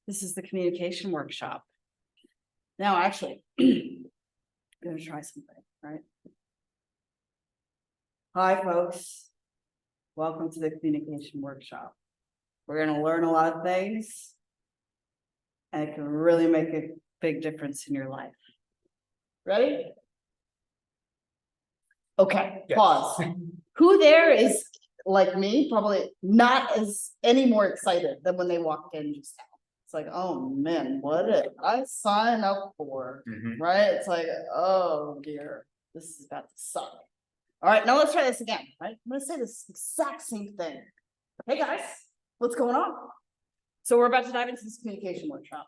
This is the communication workshop. Now, actually, I'm gonna try something, right? Hi, folks. Welcome to the communication workshop. We're gonna learn a lot of things, and it can really make a big difference in your life. Ready? Okay, Yes. pause. Who there is like me, probably not as any more excited than when they walked in just now? It's like, oh man, what did I sign up for? Right? It's like, oh dear, this is about to suck. All right, now let's try this again, right? I'm gonna say this exact same thing. Hey guys, what's going on? So we're about to dive into this communication workshop.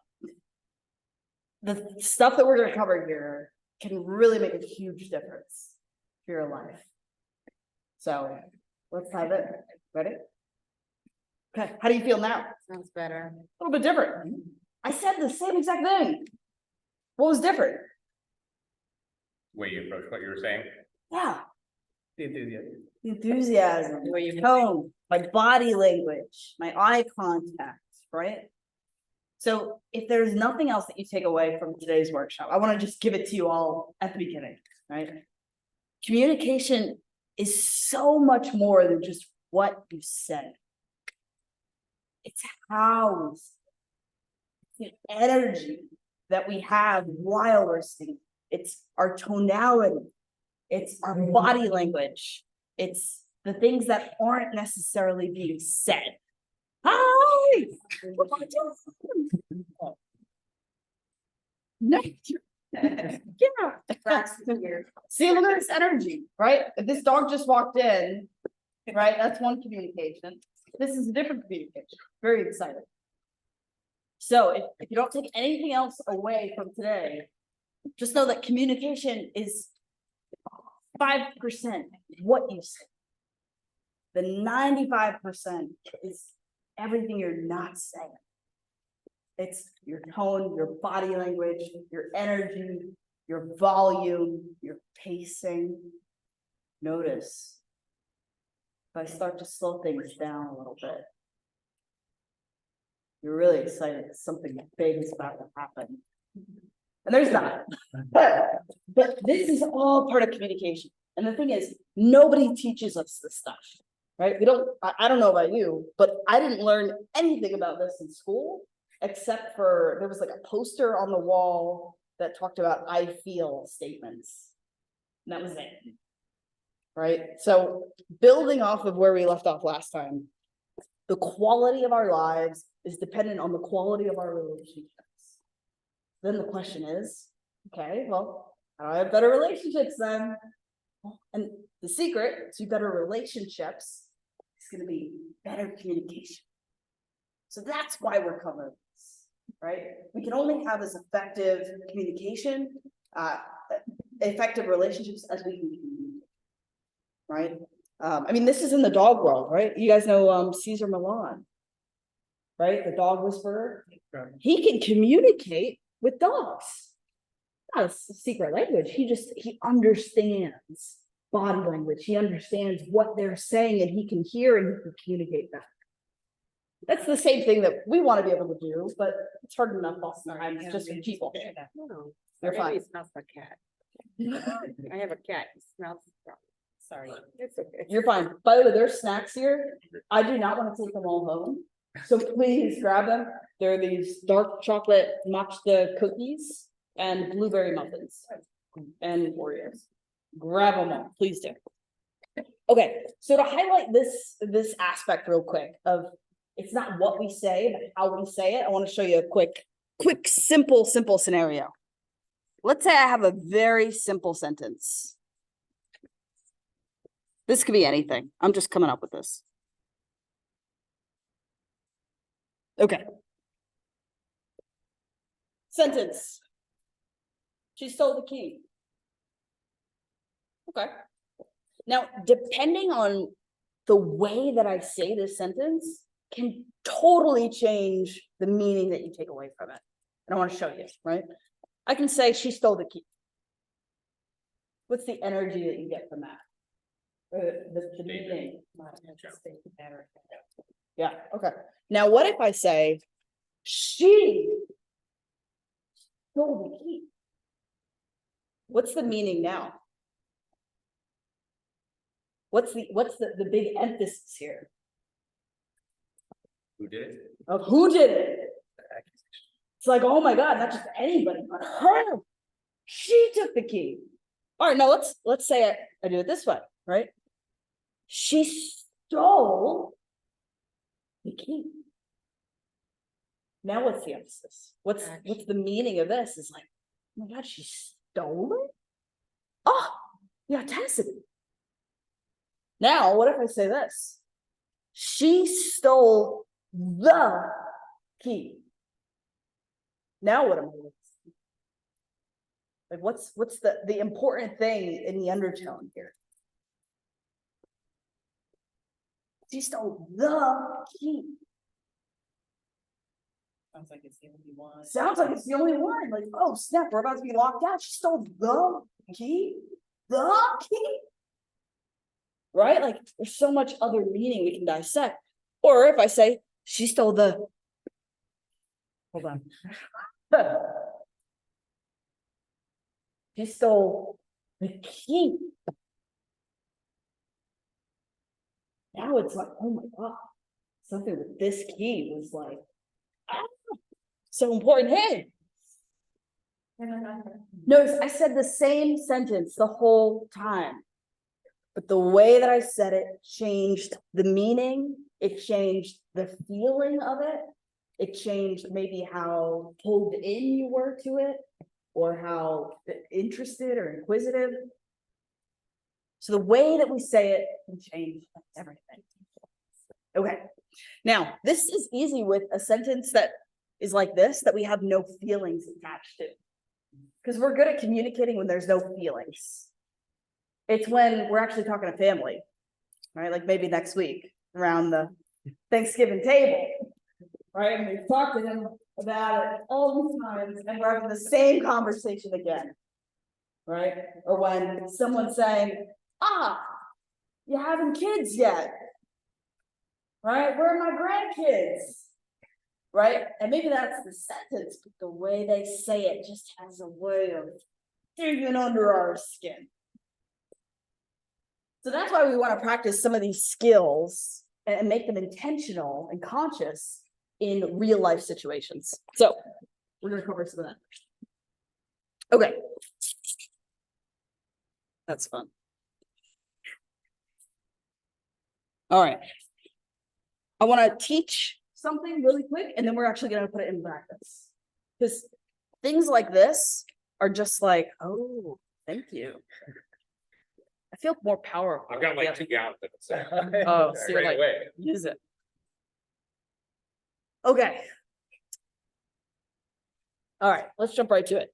The stuff that we're gonna cover here can really make a huge difference for your life. So let's dive in. Ready? Okay, how do you feel now? Sounds better. A little bit different. I said the same exact thing. What was different? Way you approach what you were saying. Yeah, The enthusiasm. enthusiasm, The way you tone, my body language, my eye contact, right? So if there's nothing else that you take away from today's workshop, I want to just give it to you all at the beginning, right? Communication is so much more than just what you said. It's how we say it. It's the energy that we have while we're singing. It's our tonality. It's our body language. It's the things that aren't necessarily being said. Hi! No. Yeah. See, look at this energy, right? If this dog just walked in, right? That's one communication. This is a different communication. Very excited. So if you don't take anything else away from today, just know that communication is 5% what you say. The 95% is everything you're not saying. It's your tone, your body language, your energy, your volume, your pacing. Notice if I start to slow things down a little bit, you're really excited that something big is about to happen. And there's not. But this is all part of communication. And the thing is, nobody teaches us this stuff, right? I don't know about you, but I didn't learn anything about this in school, except for there was like a poster on the wall that talked about I feel statements. And that was it. Right? So building off of where we left off last time, the quality of our lives is dependent on the quality of our relationships. Then the question is, okay, well, how do I have better relationships then? And the secret to better relationships is going to be better communication. So that's why we're covering this, right? We can only have this effective communication, effective relationships as we can communicate, right? I mean, this is in the dog world, right? You guys know Caesar Milan, right? The dog whisperer. He can communicate with dogs. Not a secret language. He understands body language. He understands what they're saying, and he can hear and he can communicate that. That's the same thing that we want to be able to do, but it's hard enough sometimes just for people. No, They're maybe fine. it smells like cat. I have a cat. It smells. Sorry, it's okay. You're fine. By the way, there's snacks here. I do not want to take them all home. So please grab them. They're these dark chocolate matcha cookies and blueberry muffins and Oreos. Grab them all, please do. Okay, so to highlight this aspect real quick of it's not what we say, but how we say it, I want to show you a quick, simple scenario. Let's say I have a very simple sentence. This could be anything. I'm just coming up with this. Okay. Sentence. She stole the key. Okay. Now, depending on the way that I say this sentence can totally change the meaning that you take away from it. And I want to show you, right? I can say she stole the key. What's the energy that you get from that? The meaning. Yeah, okay. Now, what if I say she stole the key. What's the meaning now? What's the big emphasis here Who did it? of who did it? It's like, oh my God, not just anybody, but her. She took the key. All right, now let's say I do it this way, right? She stole the key. Now what's the emphasis? What's the meaning of this? Is like, oh my God, she stole it? Oh, the audacity. Now, what if I say this? She stole the key. Now what am I doing? Like, what's the important thing in the undertone here? She stole the key. Sounds like it's the only one. Sounds like it's the only one. Like, oh snap, we're about to be locked out. She stole the key. The key. Right? Like, there's so much other meaning we can dissect. Or if I say, she stole the. Hold on. She stole the key. Now it's like, oh my God, something with this key was like, so important. Hey, notice I said the same sentence the whole time, but the way that I said it changed the meaning. It changed the feeling of it. It changed maybe how pulled in you were to it, or how interested or inquisitive. So the way that we say it can change everything. Okay, now this is easy with a sentence that is like this, that we have no feelings attached to. Because we're good at communicating when there's no feelings. It's when we're actually talking to family, right? Like maybe next week around the Thanksgiving table, right? And we've talked to them about it all these times, and we're having the same conversation again, right? Or when someone's saying, you haven't kids yet, right? Where are my grandkids? Right? And maybe that's the sentence, but the way they say it just has a way of digging under our skin. So that's why we want to practice some of these skills and make them intentional and conscious in real life situations. So we're going to cover some of that. Okay. That's fun. All right. I want to teach something really quick, and then we're actually going to put it in practice. Because things like this are just like, oh, thank you. I feel more powerful. I've got like 2 gallons of it. Oh, so you're Right like, away. use it. Okay. All right, let's jump right to it.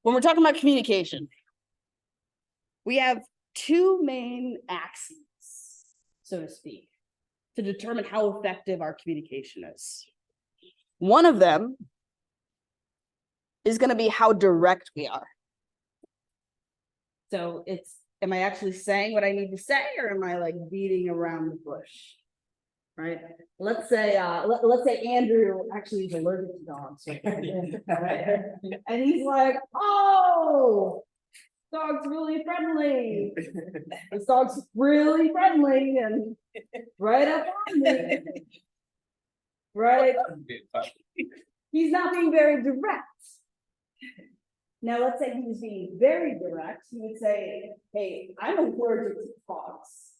When we're talking about communication, we have 2 main axes, so to speak, to determine how effective our communication is. One of them is going to be how direct we are. So it's, am I actually saying what I need to say, or am I like beating around the bush? Right? Let's say Andrew actually is allergic to dogs. Right? And he's like, oh, dog's really friendly. This dog's really friendly and right up on me. Right? He's not being very direct. Now, let's say he was being very direct. He would say, hey, I'm allergic to dogs,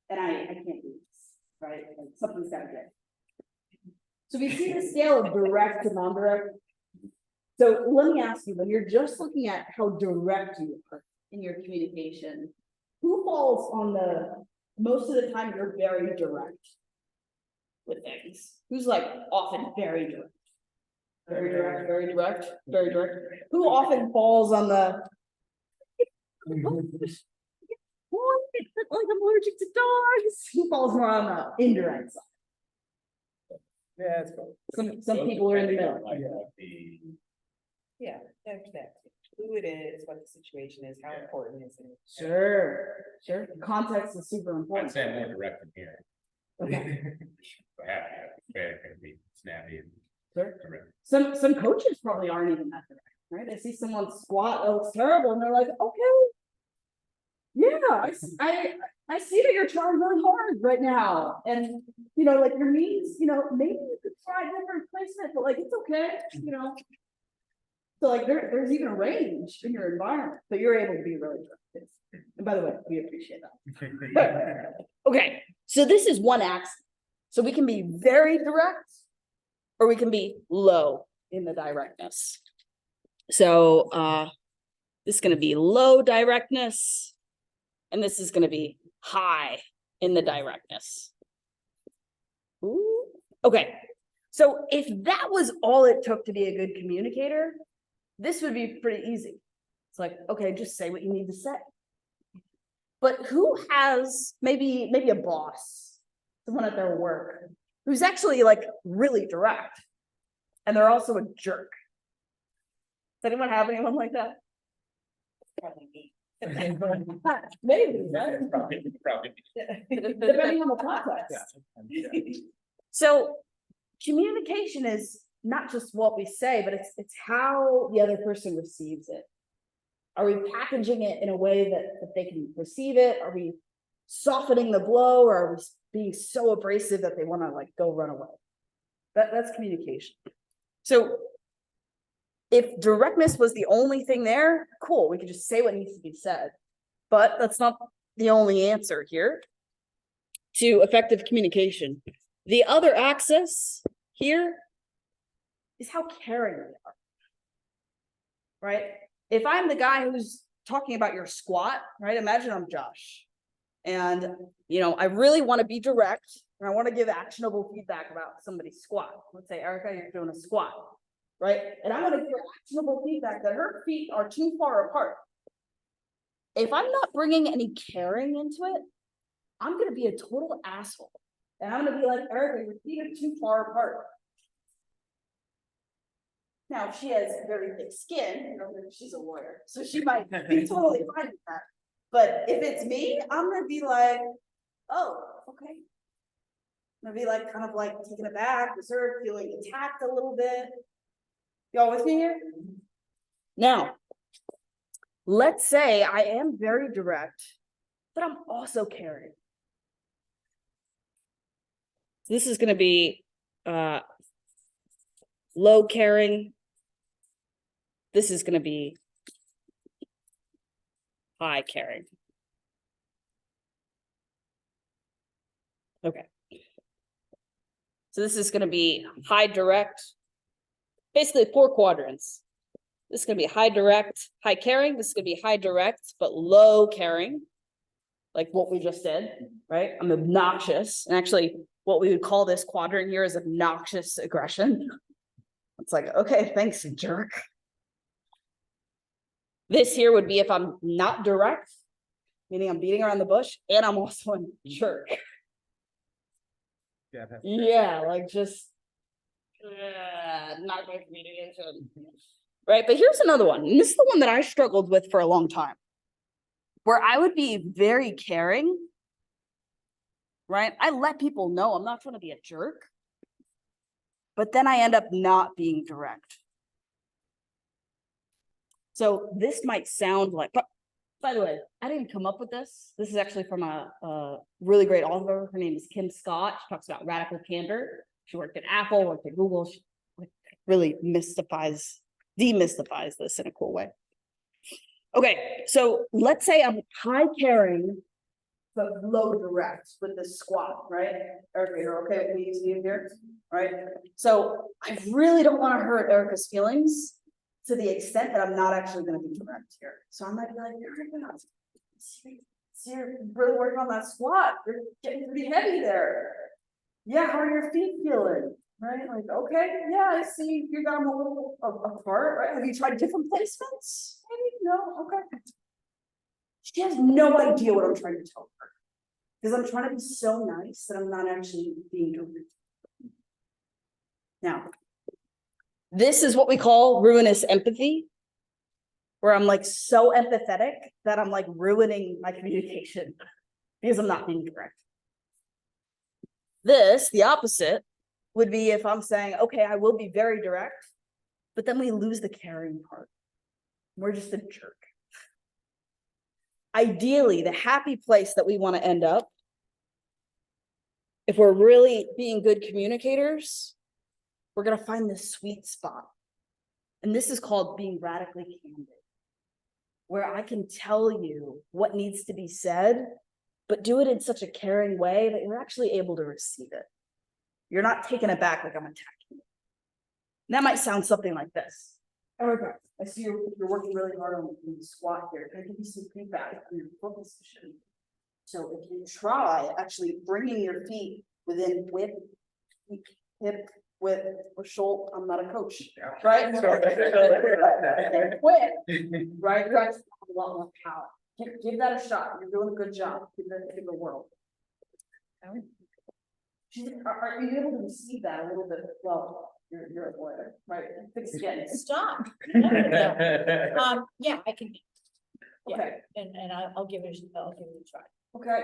and I can't do this, right? Like, something's got to give. So we see the scale of direct to non-direct. So let me ask you, when you're just looking at how direct you are in your communication, who falls on the, most of the time you're very direct with things? Who's like often very direct? Very direct, very direct, very direct. Who often falls on the, like I'm allergic to dogs? Who falls more on the indirect side? Yeah, it's cool. Some people are in the middle. Yeah, that's that. Who it is, what the situation is, how important is it? Sure. Context is super I'd important. say I'm more direct than here. Okay. I have to be snappy and Sure. direct. Some coaches probably aren't even that direct. right? They see someone squat, oh, it's terrible, and they're like, okay. Yeah, I see that you're trying really hard right now, and, you know, like your knees, you know, maybe you could try different placement, but like, it's okay, you know? So like, there's even a range in your environment, but you're able to be really effective. And by the way, we appreciate that. Okay, so this is one axis. So we can be very direct, or we can be low in the directness. So this is going to be low directness, and this is going to be high in the directness. Ooh. Okay, so if that was all it took to be a good communicator, this would be pretty easy. It's like, okay, just say what you need to say. But who has maybe a boss, someone at their work, who's actually like really direct, and they're also a jerk? Does anyone have anyone like that? Probably me. Maybe, right? Probably. Depending on the context. So communication is not just what we say, but it's how the other person receives it. Are we packaging it in a way that they can receive it? Are we softening the blow, or are we being so abrasive that they want to like go run away? That's communication. So if directness was the only thing there, cool, we could just say what needs to be said. But that's not the only answer here to effective communication. The other axis here is how caring we are, right? If I'm the guy who's talking about your squat, right? Imagine I'm Josh, and you know, I really want to be direct, and I want to give actionable feedback about somebody's squat. Let's say, Erica, you're doing a squat, right? And I want to give her actionable feedback that her feet are too far apart. If I'm not bringing any caring into it, I'm going to be a total asshole, and I'm going to be like, Erica, your feet are too far apart. Now, she has very thick skin, you know, she's a lawyer, so she might be totally fine with that. But if it's me, I'm gonna be like, oh, okay. I'm gonna be like, kind of like taken aback, reserved, feeling attacked a little bit. Y'all with me here? Now, let's say I am very direct, but I'm also caring. This is gonna be low caring. This is going to be high caring. Okay. So this is going to be high direct, basically 4 quadrants. This is going to be high direct, high caring. This is going to be high direct, but low caring, like what we just did, right? I'm obnoxious. And actually, what we would call this quadrant here is obnoxious aggression. It's like, okay, thanks, jerk. This here would be if I'm not direct, meaning I'm beating around the bush, and I'm also a jerk. Yeah, like just not great communication. Right, but here's another one. And this is the one that I struggled with for a long time, where I would be very caring, right? I let people know I'm not trying to be a jerk, but then I end up not being direct. So this might sound like, but by the way, I didn't come up with this. This is actually from a really great author. Her name is Kim Scott. She talks about radical candor. She worked at Apple, worked at Google. She really demystifies this in a cool way. Okay, so let's say I'm high caring, but low direct with this squat, right? Erica, you're okay with me using it here, right? So I really don't want to hurt Erica's feelings to the extent that I'm not actually going to be direct here. So I might be like, Erica, you're really working on that squat. You're getting pretty heavy there. Yeah, how are your feet feeling? Right? Like, okay, yeah, I see you got them a little apart, right? Have you tried different placements? Maybe, no, okay. She has no idea what I'm trying to tell her, because I'm trying to be so nice that I'm not actually being direct. Now, this is what we call ruinous empathy, where I'm like so empathetic that I'm like ruining my communication because I'm not being direct. This, the opposite, would be if I'm saying, okay, I will be very direct, but then we lose the caring part. We're just a jerk. Ideally, the happy place that we want to end up, if we're really being good communicators, we're going to find this sweet spot. And this is called being radically candid, where I can tell you what needs to be said, but do it in such a caring way that you're actually able to receive it. You're not taken aback like I'm attacking you. And that might sound something like this. Okay, I see you're working really hard on the squat here. Can I give you some feedback on your foot position? So if you try actually bringing your feet within width, hip width, or shoulder, I'm not a coach, right? Width, right? You guys have a lot more power. Give that a shot. You're doing a good job. Give it a whirl. Are you able to receive that a little bit? Well, you're a lawyer, right? Fix again. Stop. Yeah, I can. Yeah, Okay. and I'll give it a try. Okay.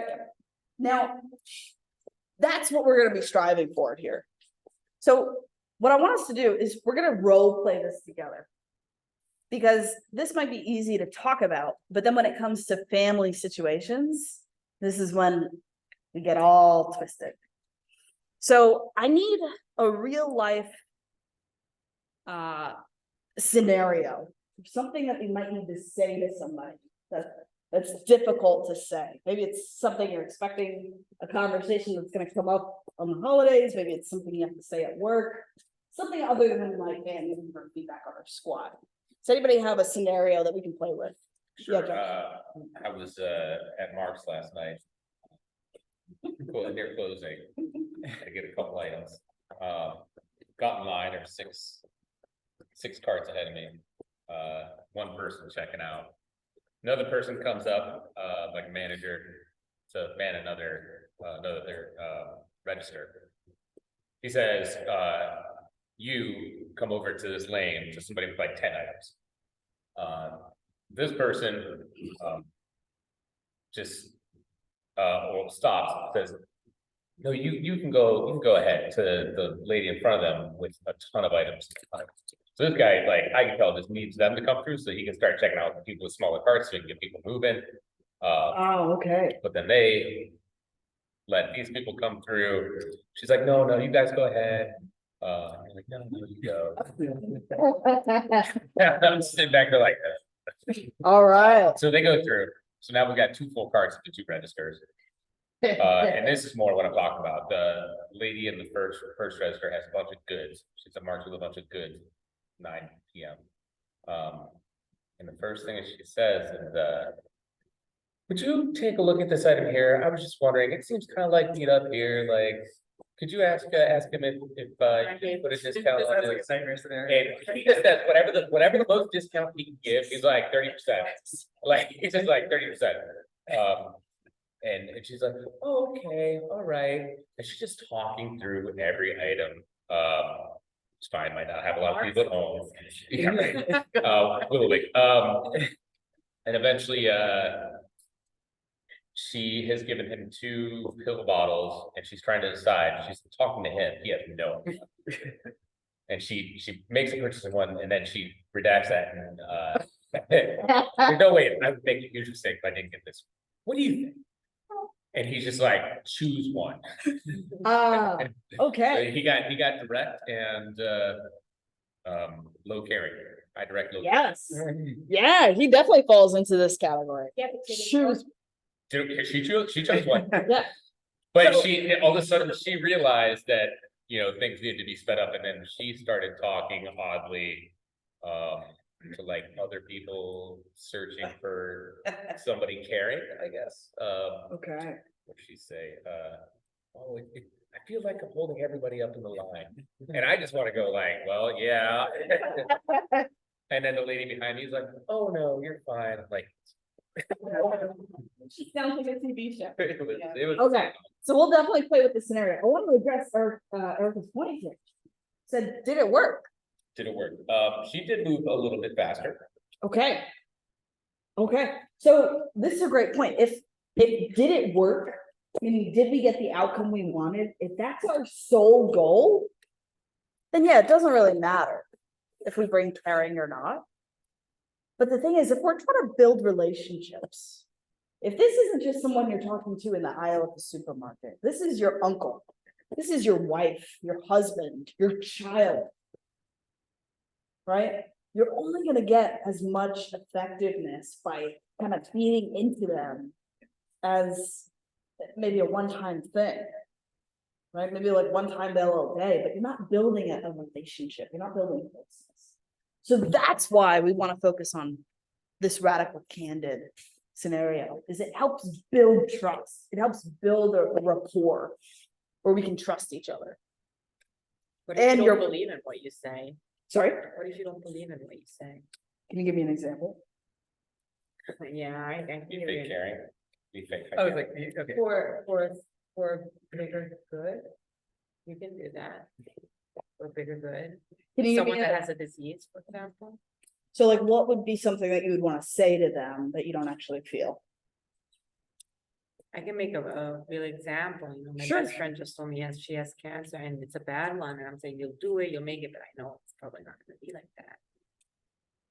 Now, that's what we're gonna be striving for here. So what I want us to do is we're gonna role play this together. Because this might be easy to talk about, but then when it comes to family situations, this is when we get all twisted. So I need a real life scenario, something that you might need to say to somebody that's difficult to say. Maybe it's something you're expecting, a conversation that's going to come up on the holidays. Maybe it's something you have to say at work, something other than like, man, looking for feedback on our squad. Does anybody have a scenario that we can play with? Sure. Yeah, I was at Mark's last night. Near closing. I get a couple items. Got in line, there were six carts ahead of me. One person checking out. Another person comes up, like a manager, to man another register. He says, you come over to this lane to somebody with like 10 items. This person just stops, says, no, you can go ahead to the lady in front of them with a ton of items. So this guy, like, I can tell, just needs them to come through so he can start checking out the people with smaller carts so he can get people moving. Oh, okay. But then they let these people come through. She's like, no, you guys go ahead. I'm like, no, you go. I'm sitting back there like this. All right. So they go through. So now we got 2 full carts at the 2 registers. And this is more what I'm talking about. The lady in the first register has a bunch of goods. She's a march with a bunch of goods. 9 p.m. And the first thing she says is, would you take a look at this item here? I was just wondering, it seems kind of like meet up here, like, could you ask him if you can put a discount on this? And he just says whatever the most discount he can give, he's like 30%. Like, he's just like 30%. And she's like, oh, okay, all right. And she's just talking through every item. It's fine, might not have a lot of people at home. Yeah, right. Literally. And eventually, she has given him 2 pill bottles, and she's trying to decide. She's talking to him. He has no idea. And she makes a purchase of one, and then she redacts that. And there's no way I would make a huge mistake if I didn't get this. What do you think? And he's just like, choose one. Okay. So he got direct and low caring. I direct low. Yes. Yeah, he definitely falls into this category. Yeah, but Shoes. She chose one. Yeah. But So- she all of a sudden she realized that, you know, things needed to be sped up, and then she started talking oddly to like other people searching for somebody caring, I guess. Okay. What did she say? Oh, I feel like I'm holding everybody up in the line. And I just want to go like, well, yeah. And then the lady behind me is like, oh no, you're fine. I'm like, She sounds like a TV show. it was Okay. So we'll definitely play with the scenario. I want to address Erica's point here. Said, did it work? Did it work? She did move a little bit faster. Okay. Okay. So this is a great point. If did it work? Meaning, did we get the outcome we wanted? If that's our sole goal, then yeah, it doesn't really matter. if we bring caring or not. But the thing is, if we're trying to build relationships, if this isn't just someone you're talking to in the aisle at the supermarket, this is your uncle, this is your wife, your husband, your child. Right? You're only gonna get as much effectiveness by kind of feeding into them as maybe a one-time thing. Right? Maybe like one time they'll obey, but you're not building a relationship, you're not building closeness. So that's why we want to focus on this radical candid scenario, is it helps build trust. It helps build a rapport where we can trust each other. What if And you you're- don't believe in what you say? Sorry, What if you don't believe in what you say? can you give me an example? Yeah, I Be hear fake you. caring. Be fake. I was like, okay. For bigger good, you can do that. For bigger good, Can you give someone me that a, has a disease, for example. so like what would be something that you would want to say to them that you don't actually feel? I can make a real example, you know, my Sure. best friend just told me she has cancer and it's a bad one, and I'm saying, you'll do it, you'll make it, but I know it's probably not gonna be like that.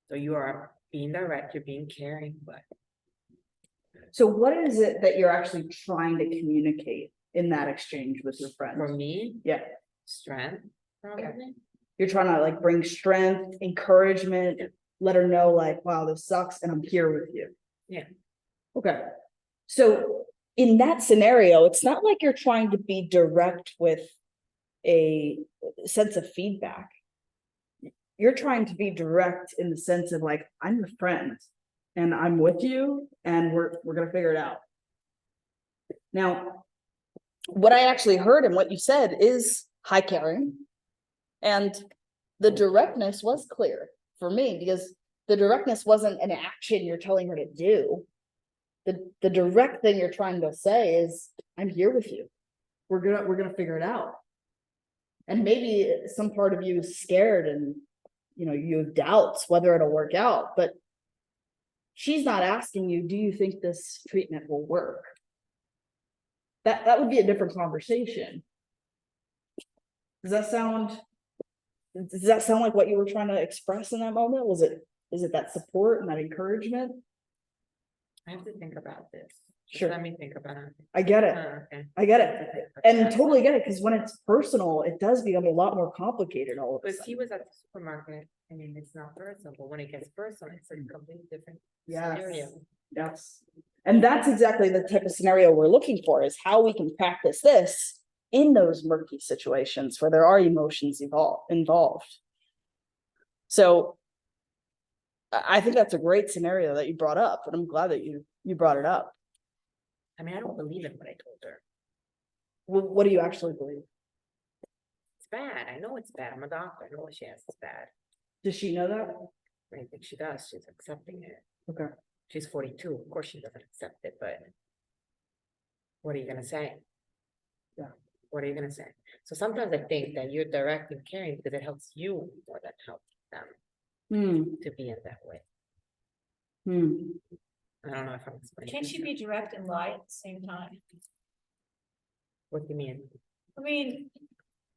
So you are being direct, you're being caring, but So what is it that you're actually trying to communicate in that exchange with your for friends? me, Yeah, strength, probably. you're trying to like bring strength, encouragement, let her know like, wow, this sucks and I'm here with you. Yeah. Okay, so in that scenario, it's not like you're trying to be direct with a sense of feedback. You're trying to be direct in the sense of like, I'm your friend and I'm with you and we're gonna figure it out. Now, what I actually heard and what you said is high caring. And the directness was clear for me because the directness wasn't an action you're telling her to do. The direct thing you're trying to say is, I'm here with you. We're gonna figure it out. And maybe some part of you is scared and, you know, you have doubts whether it'll work out, but she's not asking you, do you think this treatment will work? That would be a different conversation. Does that sound like what you were trying to express in that moment? Is it that support and that encouragement? I have to think about this. Just Sure. let me think about it. I get it. Okay. I get it. And totally get it, because when it's personal, it does become a lot more complicated all of a Because he sudden. was at the supermarket, I mean, it's not personal, but when it gets personal, it's a completely different Yes. scenario. Yes. And that's exactly the type of scenario we're looking for, is how we can practice this in those murky situations where there are emotions involved. So I think that's a great scenario that you brought up, and I'm glad that you brought it up. I mean, I don't believe in what I told her. What do you actually believe? It's bad. I know it's bad. I'm a doctor. I know what she has is bad. Does she know that? I think she does. She's accepting it. Okay. She's 42. Of course, she doesn't accept it, but what are you gonna say? Yeah. What are you gonna say? So sometimes I think that you're direct and caring because it helps you more than helps them to be in that way. I don't know if I'm explaining. Can't you be direct and lie at the same time? What do you mean? I mean,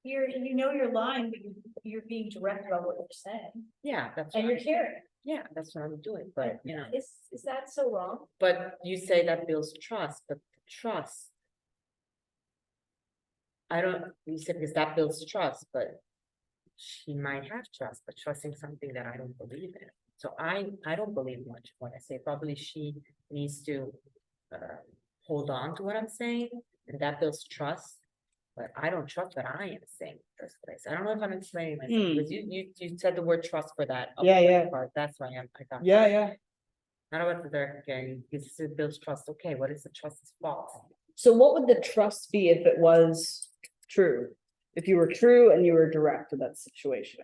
you're lying, but you're being direct about what you're saying, Yeah, that's and you're right. caring. Yeah, that's what I'm doing, but you know, Is that so wrong? but you say that builds trust, but trust. You said because that builds trust, but she might have trust, but trusting something that I don't believe in. So I don't believe much when I say probably she needs to hold on to what I'm saying, and that builds trust. But I don't trust what I am saying in the first place. I don't know if I'm explaining myself, because you said the word trust for that. Yeah. Part. That's why I got. Yeah. I don't know what they're getting, because it builds trust. Okay, what is the trust is false? So what would the trust be if it was true? If you were true and you were direct in that situation?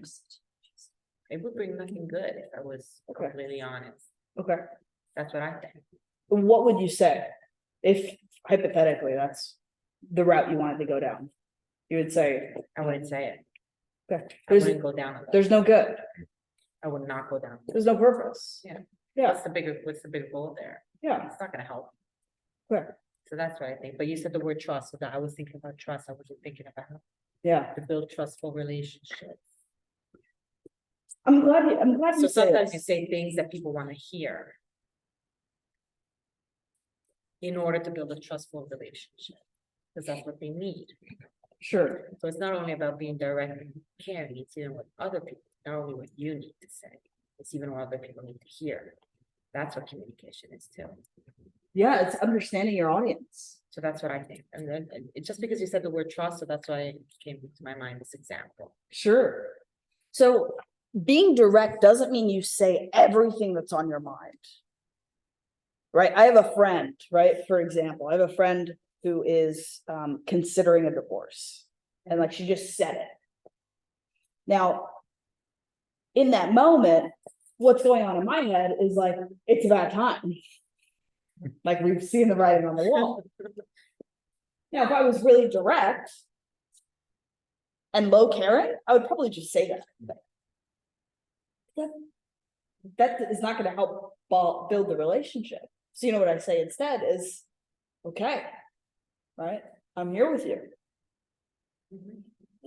It would bring nothing good if I was Okay. completely honest. Okay. That's what I think. What would you say if hypothetically that's the route you wanted to go down? You would say, I wouldn't say it. okay, I wouldn't go down. there's no good. I would not go down. There's no purpose. Yeah. Yeah, What's the bigger goal there? yeah, It's not gonna help. okay, So that's what I think. But you said the word trust, so that I was thinking about trust. I wasn't thinking about how yeah. to build trustful relationships. I'm glad So you say sometimes you this. say things that people wanna hear. In order to build a trustful relationship, because that's what they need. Sure, So it's not only about being direct and caring, it's even what other people, not only what you need to say, it's even what other people need to hear. That's what communication is too. yeah, it's understanding your audience. So that's what I think. And then, just because you said the word trust, so that's why it came to my mind, this example. Sure. So being direct doesn't mean you say everything that's on your mind. Right? I have a friend, right? For example, I have a friend who is considering a divorce. And like she just said it. Now, in that moment, what's going on in my head is like, it's about time. Like we've seen the writing on the wall. Now, if I was really direct and low caring, I would probably just say that. That is not going to help build the relationship. So you know what I say instead is, okay, right? I'm here with you.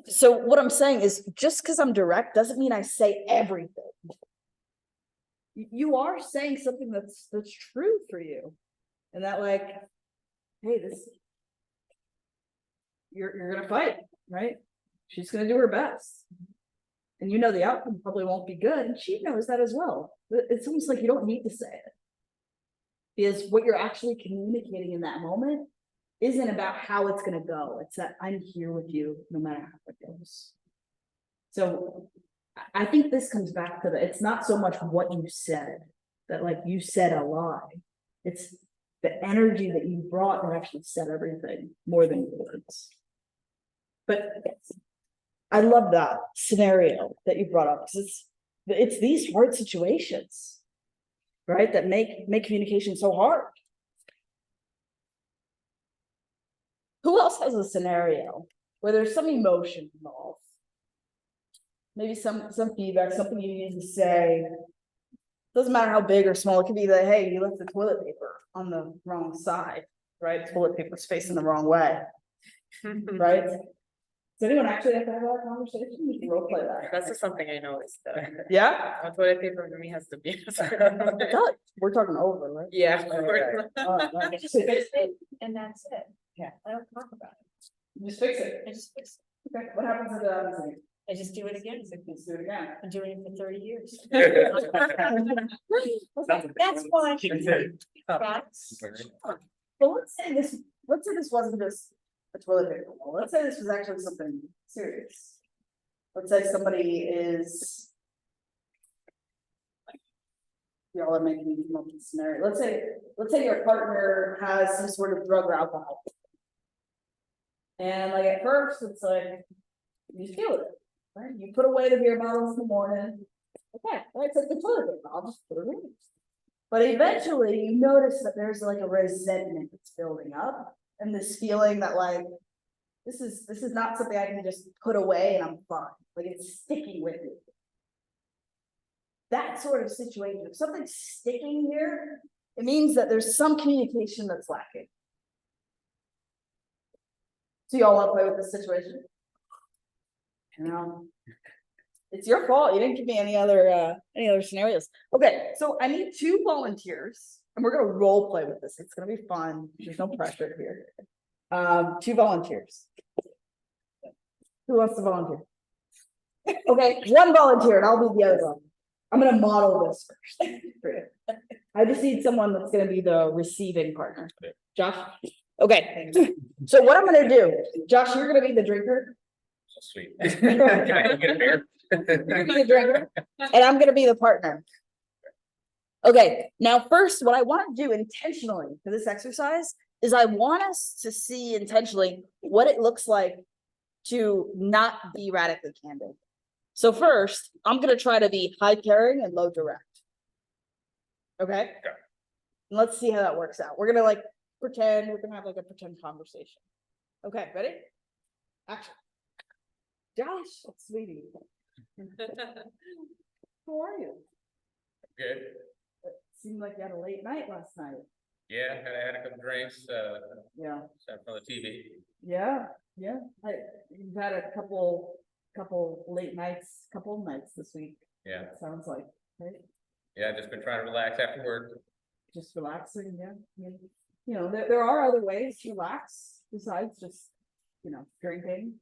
So what I'm saying is just because I'm direct doesn't mean I say everything. You are saying something that's true for you. And that like, hey, you're gonna fight, right? She's gonna do her best. And you know the outcome probably won't be good. And she knows that as well. It's almost like you don't need to say it. Because what you're actually communicating in that moment isn't about how it's gonna go. It's that I'm here with you no matter how it goes. So I think this comes back to it's not so much what you said, that like you said a lie. It's the energy that you brought that actually said everything more than words. But I love that scenario that you brought up because it's these hard situations, right, that make communication so hard. Who else has a scenario where there's some emotion involved? Maybe some feedback, something you need to say. Doesn't matter how big or small, it could be that, hey, you left the toilet paper on the wrong side, right? Toilet paper's facing the wrong way, right? Does anyone actually have to have that conversation? We can role play that. That's just something I noticed. Yeah? Toilet paper for me has to be. We're talking over, right? Yeah. I just fix it and that's it. Yeah. I don't talk about it. Just fix it. I just fix it. Okay, what happens if that happens? I just do it again. Let's do it again. I'm doing it for 30 years. That's That's why. But let's say this wasn't just a toilet paper roll. Let's say this was actually something serious. Let's say somebody is. Y'all are making me come up with a scenario. Let's say your partner has some sort of drug or alcohol. And like at first, it's like you feel it, right? You put away the beer bottles in the morning. Okay, well, it's like the toilet paper. I'll just put it away. But eventually you notice that there's like a resentment that's building up and this feeling that like, this is not something I can just put away and I'm fine. Like it's sticking with you. That sort of situation, if something's sticking here, it means that there's some communication that's lacking. So y'all want to play with this situation? It's your fault. You didn't give me any other scenarios. Okay, so I need 2 volunteers, and we're gonna role play with this. It's gonna be fun. There's no pressure here. 2 volunteers. Who wants to volunteer? Okay, 1 volunteer, and I'll be the other one. I'm gonna model this first. I just need someone that's gonna be the receiving partner. Josh? Okay, so what I'm gonna do, Josh, you're gonna be the drinker. Sweet. Can I get a beer? You're gonna be the drinker, and I'm gonna be the partner. Okay, now first, what I want to do intentionally for this exercise is I want us to see intentionally what it looks like to not be radically candid. So first, I'm gonna try to be high caring and low direct. Okay? Okay. And let's see how that works out. We're gonna like pretend, we're gonna have like a pretend conversation. Okay, ready? Action. Josh, sweetie. How are you? Good. It seemed like you had a late night last night. Yeah, had a couple drinks, Yeah. sat from the TV. Yeah. You've had a couple late nights, couple nights this week. Yeah, sounds like, right? yeah, just been trying to relax after work. Just relaxing, yeah. I mean, you know, there are other ways to relax besides just, you know, drinking.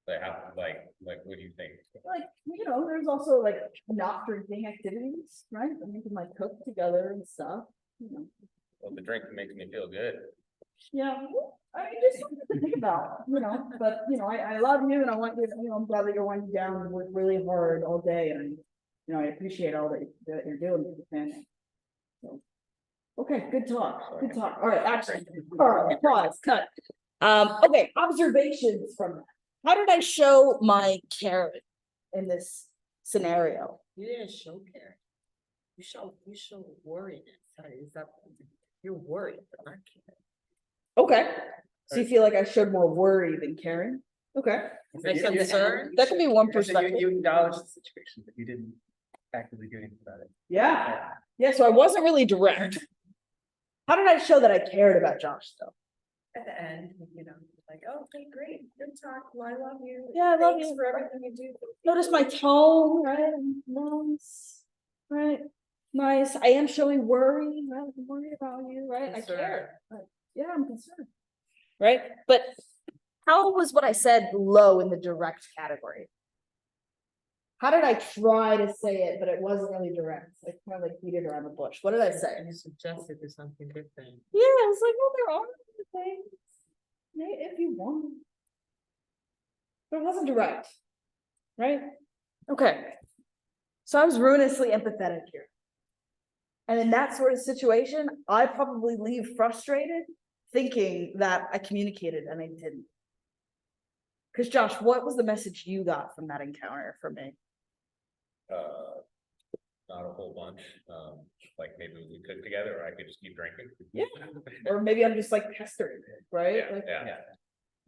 What do you think? Like, you know, there's also like not drinking activities, right? And you can like cook together and stuff, you know. Well, the drink makes me feel good. Yeah, I mean, just something to think about, you know, but you know, I love you and I want you, you know, I'm glad that you're winding down and work really hard all day and, you know, I appreciate all that you're doing for the family. So, okay, good talk, good talk. All right, action. All right, pause, cut. Okay, observations from that. How did I show my care in this scenario? You didn't show care. You show worriness. Is that, you're worried, but not caring. Okay, so you feel like I showed more worry than caring? Okay, Like concern? that could be one So perspective. you acknowledged the situation, but you didn't actively do anything about it. Yeah, yeah, so I wasn't really direct. How did I show that I cared about Josh though? At the end, you know, like, oh, okay, great, good talk, well, I love you. Yeah, I love Thanks you. for everything you do. Notice my tone, right? Nice, right? Nice. I am showing worry, right? I'm worried about you, right? I care. Right. Yeah, I'm concerned. Right? But how was what I said low in the direct category? How did I try to say it, but it wasn't really direct? I kind of like beat it around the bush. What did I say? And you suggested to something different. Yeah, I was like, well, there are other things. Yeah, if you want. But it wasn't direct. Right? Okay. So I was ruinously empathetic here. And in that sort of situation, I probably leave frustrated, thinking that I communicated and I didn't. Because Josh, what was the message you got from that encounter for me? Not a whole bunch, like maybe we could together, or I could just keep drinking. Yeah. Or maybe I'm just like pestering, right? Yeah, Like, yeah.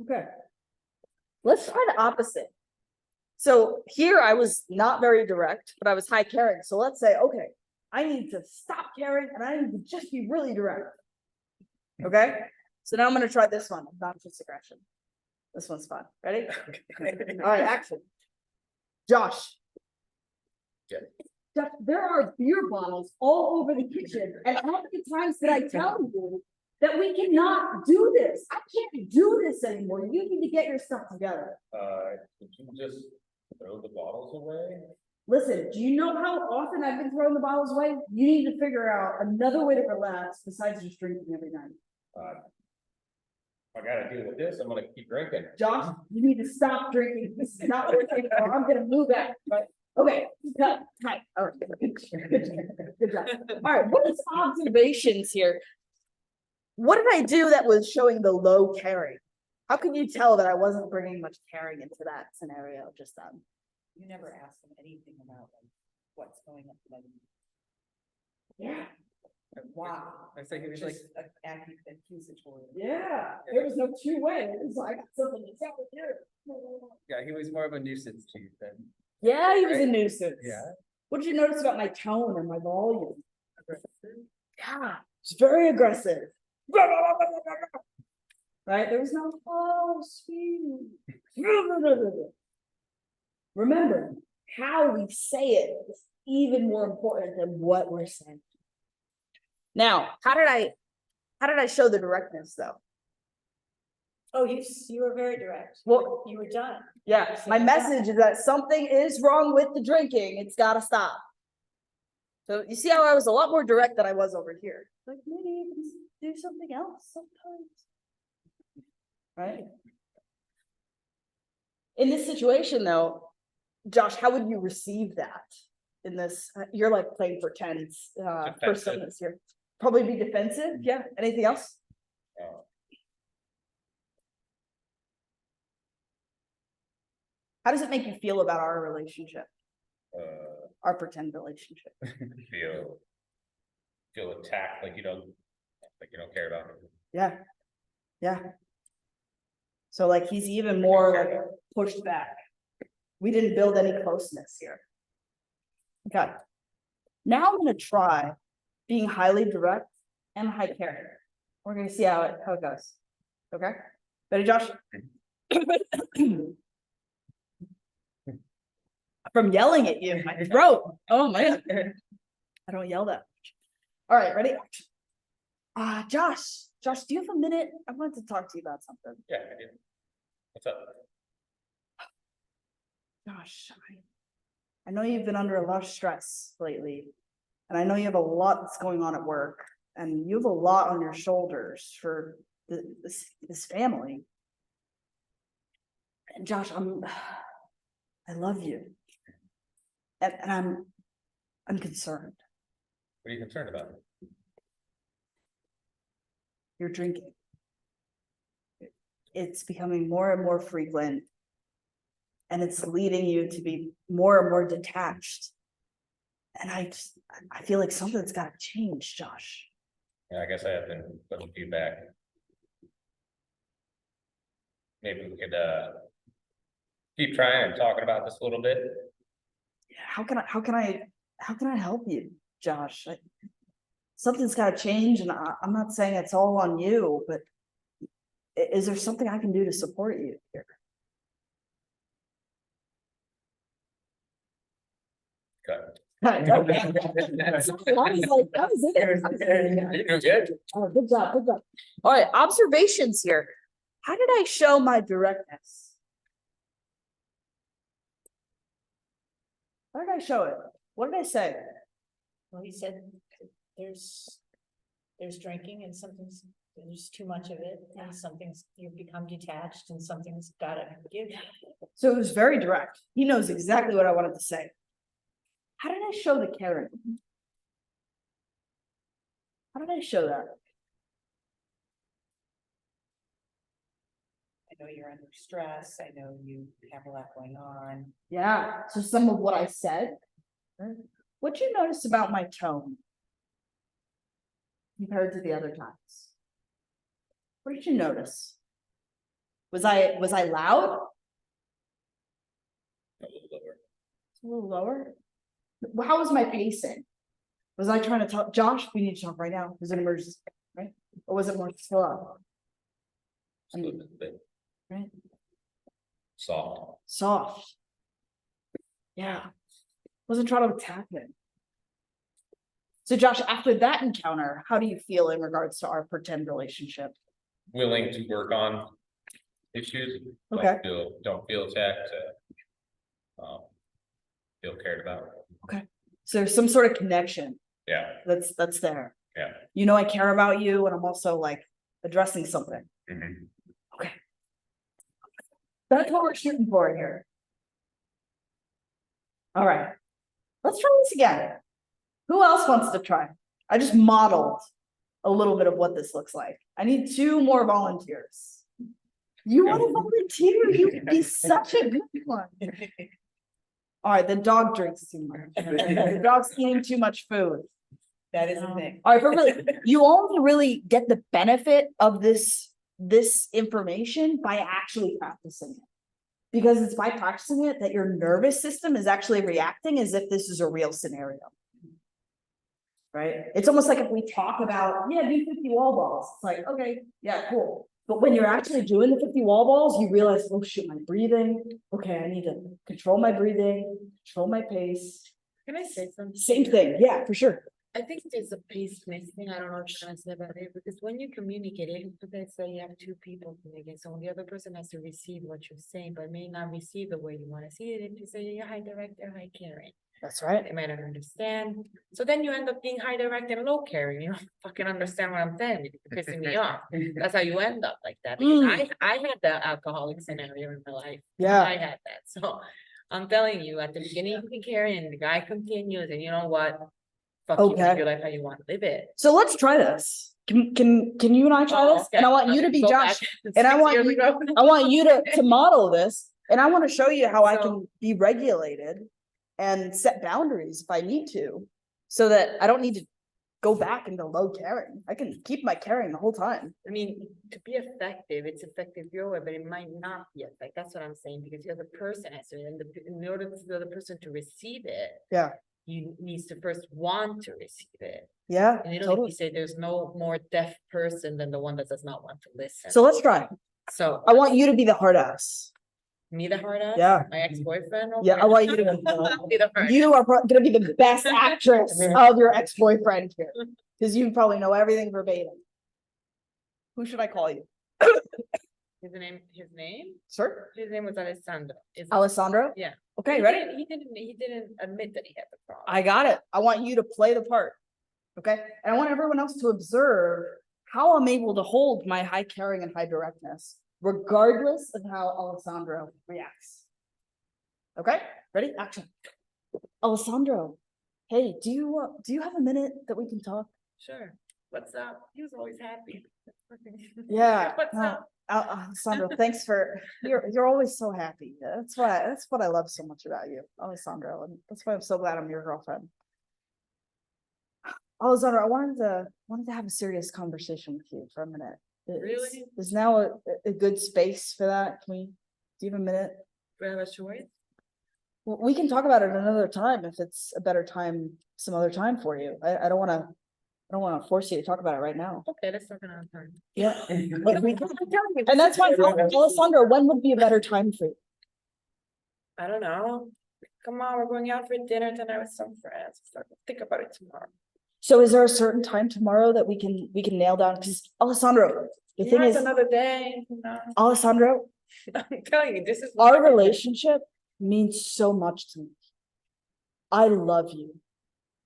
okay. Let's try the opposite. So here I was not very direct, but I was high caring. So let's say, okay, I need to stop caring and I need to just be really direct. Okay, so now I'm gonna try this one, obnoxious aggression. This one's fun. Ready? All right, action. Josh. Yeah. Josh, there are beer bottles all over the kitchen, and how many times did I tell you that we cannot do this? I can't do this anymore. You need to get your stuff together. Did you just throw the bottles away? Listen, do you know how often I've been throwing the bottles away? You need to figure out another way to relax besides just drinking every night. I gotta deal with this, I'm gonna keep drinking. Josh, you need to stop drinking. This is not working, or I'm gonna move out, right? Okay, cut, right, all right. Good job. All right, what is observations here? What did I do that was showing the low caring? How can you tell that I wasn't bringing much caring into that scenario just then? You never asked them anything about like what's going on, like Yeah. why. I think it was like, Just accusatory. Yeah, there was no two ways. I got something to tell you. yeah, he was more of a nuisance to you then. Yeah, he was a Right? nuisance. Yeah. What did you notice about my tone and my volume? Yeah, it's very aggressive. Right? There was no, oh, sweet. Remember, how we say it is even more important than what we're saying. Now, how did I show the directness though? Oh, you were very direct. Well, You were done. yeah, my message is that something is wrong with the drinking. It's gotta stop. So you see how I was a lot more direct than I was over here. Like maybe you can do something else sometimes. Right? In this situation though, Josh, how would you receive that in this? You're like playing pretend person this year. Probably be defensive. Yeah. Anything else? How does it make you feel about our relationship, our pretend relationship? Feel attacked, like you don't care about it. Yeah. Yeah. So like he's even more like pushed back. We didn't build any closeness here. Okay. Now I'm gonna try being highly direct and high caring. We're gonna see how it goes. Okay? Ready, Josh? from yelling at you, my throat. Oh man. I don't yell that much. All right, ready? Josh, do you have a minute? I wanted to talk to you about something. Yeah, I do. What's up? Josh, I know you've been under a lot of stress lately, and I know you have a lot that's going on at work, and you have a lot on your shoulders for this family. And Josh, I love you, and I'm concerned. What are you concerned about? You're drinking. It's becoming more and more frequent. And it's leading you to be more and more detached. And I feel like something's got to change, Josh. Yeah, I guess I have been putting you back. Maybe we could keep trying and talking about this a little bit. How can I help you, Josh? Something's got to change, and I'm not saying it's all on you, but is there something I can do to support you here? Cut. That was like, that was it. You're doing good. Oh, good job. All right, observations here. How did I show my directness? How did I show it? What did I say? Well, he said there's drinking and there's too much of it and you've become detached and something's gotta give. So it was very direct. He knows exactly what I wanted to say. How did I show the caring? How did I show that? I know you're under stress. I know you have a lot going on. Yeah, so some of what I said. What'd you notice about my tone? Compared to the other times? What did you notice? Was I loud? A little lower. A little lower? How was my pacing? Was I trying to talk, Josh, we need to talk right now, there's an emergency, right? Or was it more slow? I mean, right? Soft. Soft. Yeah. Wasn't trying to attack him. So Josh, after that encounter, how do you feel in regards to our pretend relationship? Willing to work on issues. Okay. Don't feel attacked. Feel cared about. So there's some sort of connection Yeah, that's there. yeah. You know, I care about you, and I'm also like addressing something. Mhm. That's what we're shooting for here. All right, let's try this again. Who else wants to try? I just modeled a little bit of what this looks like. I need 2 more volunteers. You want to volunteer? You would be such a good one. All right, the dog drinks too much. The dog's eating too much food. That is a thing. All right, but really, you only really get the benefit of this information by actually practicing it. Because it's by practicing it that your nervous system is actually reacting as if this is a real scenario. Right? It's almost like if we talk about, yeah, do 50 wall balls. It's like, okay, yeah, cool. But when you're actually doing the 50 wall balls, you realize, oh shoot, my breathing. Okay, I need to control my breathing, control my pace. Can I say something? Same thing, yeah, for sure. I think there's a piece missing. I don't know if you can say about it, because when you communicate, let's say you have 2 people communicating, so the other person has to receive what you're saying, but may not receive the way you want to see it. If you say, yeah, hi director, hi Karen, That's right. they might not understand. So then you end up being high direct and low Karen. You don't fucking understand what I'm saying. You're pissing me off. That's how you end up like that. Because I had the alcoholic scenario in my life. Yeah. I had that. So I'm telling you, at the beginning you can carry, and the guy continues, and you know what? Fuck you, Okay. live your life how you want to live it. So let's try this. Can you and I try Oh, this? okay. And I want you to be Go Josh. back And I 6 want years you, ago. I want you to model this. And I want to show you how I So- can be regulated and set boundaries if I need to, so that I don't need to go back into low caring. I can keep my caring the whole time. I mean, to be effective, it's effective your way, but it might not be effective. That's what I'm saying, because the other person has to, and in order for the other person to receive it. Yeah. You needs to first want to receive it. Yeah, And you know, totally. you say there's no more deaf person than the one that does not want to listen. So let's try. So I want you to be the hard ass. Me the hard ass? Yeah. My ex-boyfriend? Yeah, I want you to. Be the hard. You are gonna be the best actress of your ex-boyfriend here, because you probably know everything verbatim. Who should I call you? His name? Sir? His name was Alessandro. Alessandro? Yeah. Okay, He ready? didn't admit that he had the problem. I got it. I want you to play the part. Okay, and I want everyone else to observe how I'm able to hold my high caring and high directness, regardless of how Alessandro reacts. Okay, ready? Action. Alessandro, hey, do you have a minute that we can talk? Sure. What's up? He was always happy. Yeah. What's no, up? Alessandro, thanks for you're always so happy. That's what I love so much about you, Alessandro, and that's why I'm so glad I'm your girlfriend. Alessandro, I wanted to have a serious conversation with you for a minute. Really? Is now a good space for that? Do you have a minute? Do I have a choice? Well, we can talk about it another time if it's a better time, some other time for you. I don't wanna force you to talk about it right now. Okay, let's talk another time. Yeah. And that's fine. Alessandro, when would be a better time for you? I don't know. Come on, we're going out for dinner tonight with some friends. Let's think about it tomorrow. So is there a certain time tomorrow that we can nail down? Because Alessandro, the thing Tomorrow's is, another day. No. Alessandro, I'm telling you, this is our relationship means so much to me. I love you.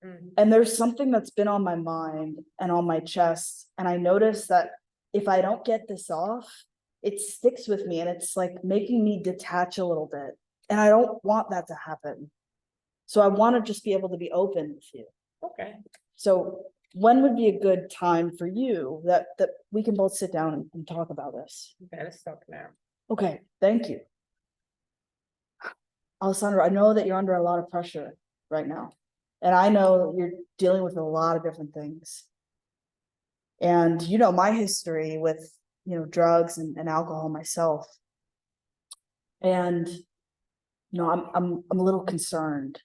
Mm. And there's something that's been on my mind and on my chest. And I notice that if I don't get this off, it sticks with me and it's like making me detach a little bit. And I don't want that to happen. So I want to just be able to be open with you. Okay. So when would be a good time for you that we can both sit down and talk about this? Okay, let's talk now. Okay, thank you. Alessandro, I know that you're under a lot of pressure right now. And I know that you're dealing with a lot of different things. And you know my history with drugs and alcohol myself. And I'm a little concerned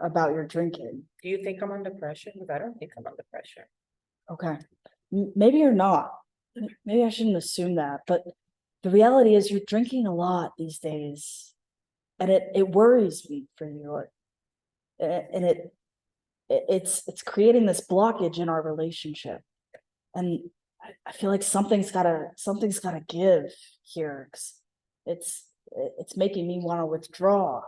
about your drinking. Do you think I'm under pressure? Because I don't think I'm under pressure. Okay. Maybe you're not. Maybe I shouldn't assume that, but the reality is you're drinking a lot these days. And it worries me for you. And it's creating this blockage in our relationship. And I feel like something's gotta give here. 'Cause it's making me want to withdraw.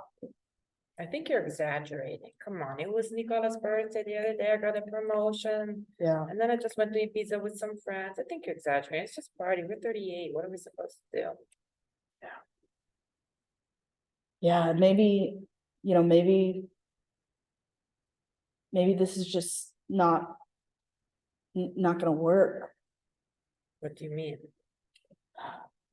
I think you're exaggerating. Come on, it was Nicola's birthday the other day. I got a promotion. Yeah. And then I just went to Ibiza with some friends. I think you're exaggerating. It's just party. We're 38. What are we supposed to do? Yeah, maybe this is just not gonna work. What do you mean?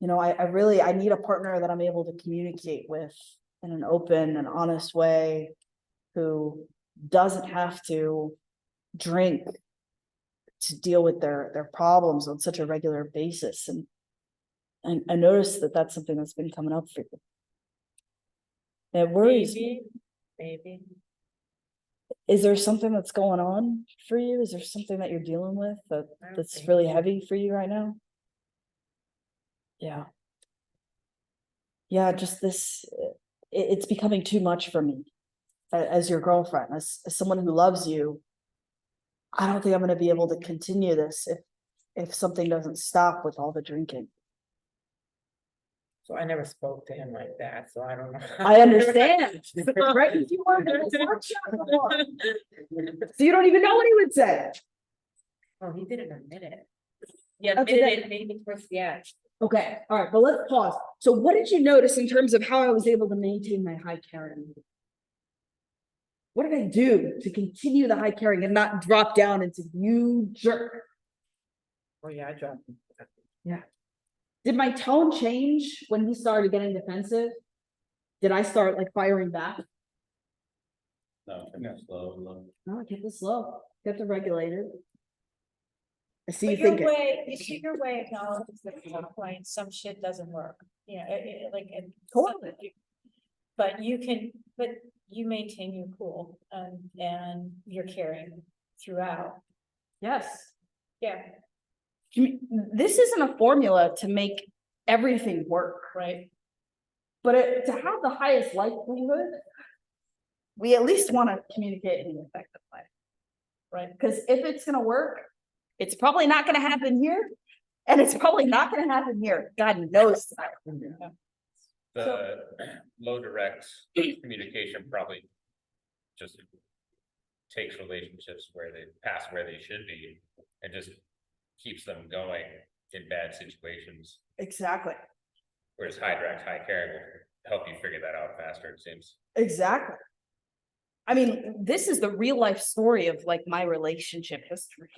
I need a partner that I'm able to communicate with in an open and honest way, who doesn't have to drink to deal with their problems on such a regular basis. And I noticed that that's something that's been coming up for you. It worries me. Maybe. Is there something that's going on for you? Is there something that you're dealing with I don't that's think really so. heavy for you right now? Yeah. Yeah, just this, it's becoming too much for me as your girlfriend, as someone who loves you. I don't think I'm gonna be able to continue this if something doesn't stop with all the drinking. So I never spoke to him like that, so I don't know. I understand. Right? If you weren't in this workshop before. So you don't even know what he would say. Oh, he didn't admit it. Yeah, Okay, admitted then- it, maybe towards the end. Okay, all right, but let's pause. So what did you notice in terms of how I was able to maintain my high caring? What did I do to continue the high caring and not drop down into you jerk? Oh, yeah, I dropped. Did my tone change when he started getting defensive? Did I start like firing back? No, I think that's slow. No, I kept it slow, kept it regulated. I see you But your thinking. way, you see your way acknowledges that at some point, some shit doesn't work, Totally. But you maintain your cool and you're caring throughout, Yes. yeah, This isn't a formula to make everything work. right? But to have the highest likelihood, we at least want to communicate in an effective way. Right? Because if it's gonna work, it's probably not gonna happen here. And it's probably not gonna happen here. God knows. It's not gonna happen here. The low direct communication probably just takes relationships where they pass where they should be and just keeps them going in bad situations. Exactly. Whereas high direct, high caring will help you figure that out faster, it seems. Exactly. I mean, this is the real life story of like my relationship history,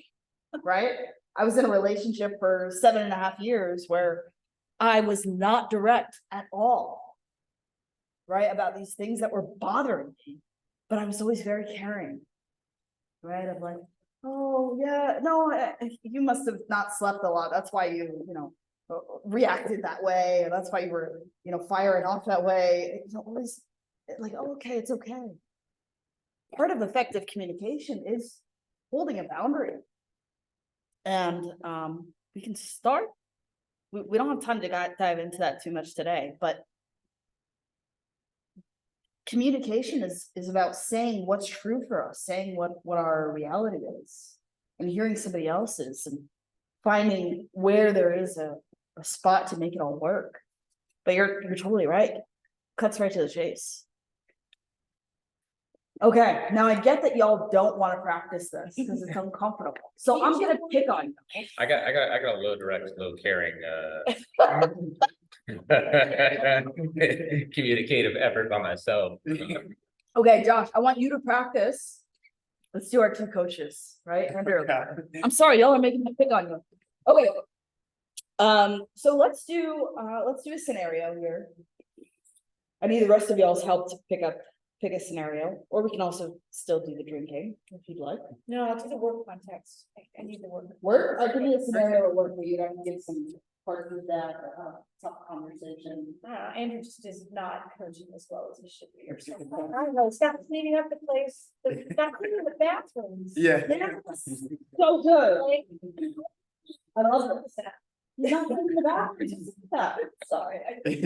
right? I was in a relationship for 7.5 years where I was not direct at all, right? About these things that were bothering me, but I was always very caring, right? Of like, oh yeah, no, you must have not slept a lot. That's why you know, reacted that way. And that's why you were, firing off that way. It's always like, oh, okay, it's okay. Part of effective communication is holding a boundary. And we can start, we don't have time to dive into that too much today, but communication is about saying what's true for us, saying what our reality is, and hearing somebody else's, and finding where there is a spot to make it all work. But you're totally right. Cuts right to the chase. Okay, now I get that y'all don't want to practice this because it's uncomfortable. So I'm gonna pick on you. I got a low direct, low caring communicative effort by myself. Okay, Josh, I want you to practice. Let's do our two coaches, right? I'm sorry, y'all are making me pick on you. Okay. So let's do a scenario here. I need the rest of y'all's help to pick a scenario, or we can also still do the drinking if you'd like. No, I'll do the work context. I need the work. Work, I can do a scenario at work where you don't get some part of that, tough conversation. Andrew just is not coaching as well as he should be or something. I don't know, stop cleaning up the place, stop cleaning the bathrooms. Yeah. So good. Like, I love it. You're not getting the bathroom. sorry.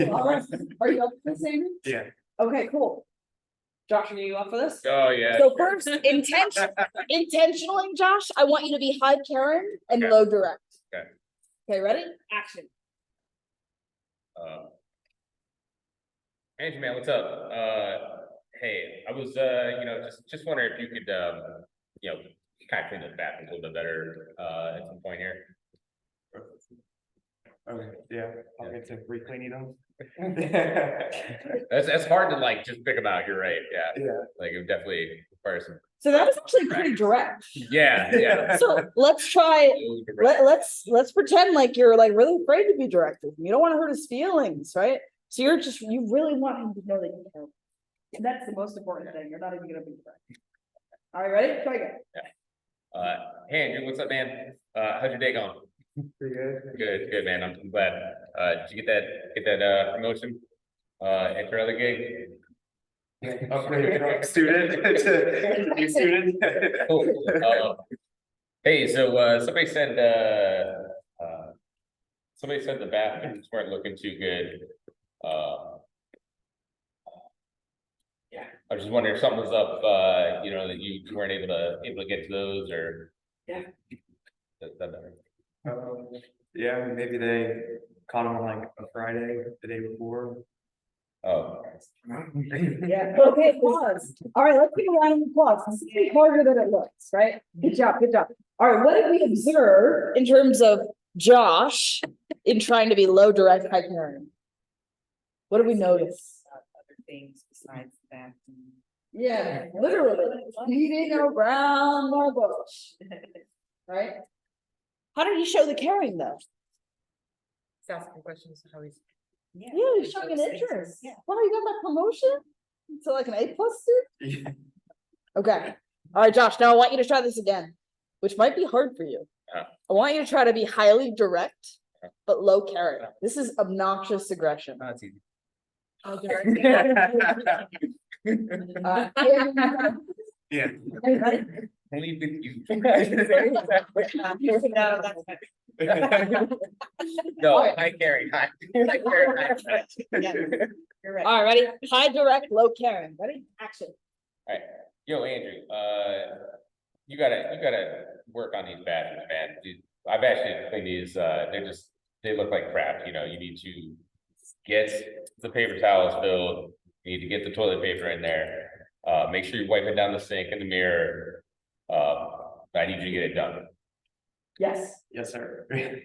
All right. Are you up for this, Amy? Yeah. Okay, cool. Josh, are you up for this? Oh, yeah. So first, intentionally, Josh, I want you to be high caring and Okay. low direct. Okay. Okay, ready? Action. Andrew, man, what's up? Hey, I was, just wondering if you could, kind of clean the bathroom a little bit better, at some point here. Okay, yeah, I'll get to re-cleaning them. That's hard to like, just pick them out, you're right, yeah, Yeah. like it definitely requires some, So that was actually pretty direct. yeah. So let's try, let's pretend like you're like really afraid to be direct with him. You don't want to hurt his feelings, right? So you really want him to know that you care. And that's the most important thing. You're not even gonna be direct. All right, ready? Try again. Hey Andrew, what's up, man? How's your day going? Pretty good. Good, man, I'm glad. Did you get that promotion? At your other gig? Upgrade from student to student. Cool. Hey, so somebody said the bathrooms weren't looking too good. Yeah, I was just wondering if something was up, that you weren't able to get to those, or. Yeah. That better. Yeah, maybe they caught him on like a Friday, the day before. Oh, Yeah, okay, pause. All right, let's give a round of applause. This is harder than it looks, right? Good job, good job. All right, what did we observe in terms of Josh in trying to be low direct, high caring? What did we notice? Other things besides that. Yeah, literally beating around the bush, right? How did he show the caring though? He's asking questions, how he's. Yeah, he's showing an interest. Yeah. Well, you got that promotion to like an A+ student? Yeah. Okay. All right, Josh, now I want you to try this again, which might be hard for you. I want you to try to be highly direct, but low caring. This is obnoxious aggression. that's easy. Yeah. Only with you. No, that's not. No, hi Gary, hi. Hi, Gary, hi. You're right. All right, ready? High direct, low Karen. Ready? Action. Alright, yo, Andrew, you gotta work on these bathrooms, man. Dude, I've actually cleaned these, they look like crap, you know, you need to get the paper towels filled, you need to get the toilet paper in there. Make sure you wipe it down the sink in the mirror. I need you to get it done. Yes. Yes, sir. Okay.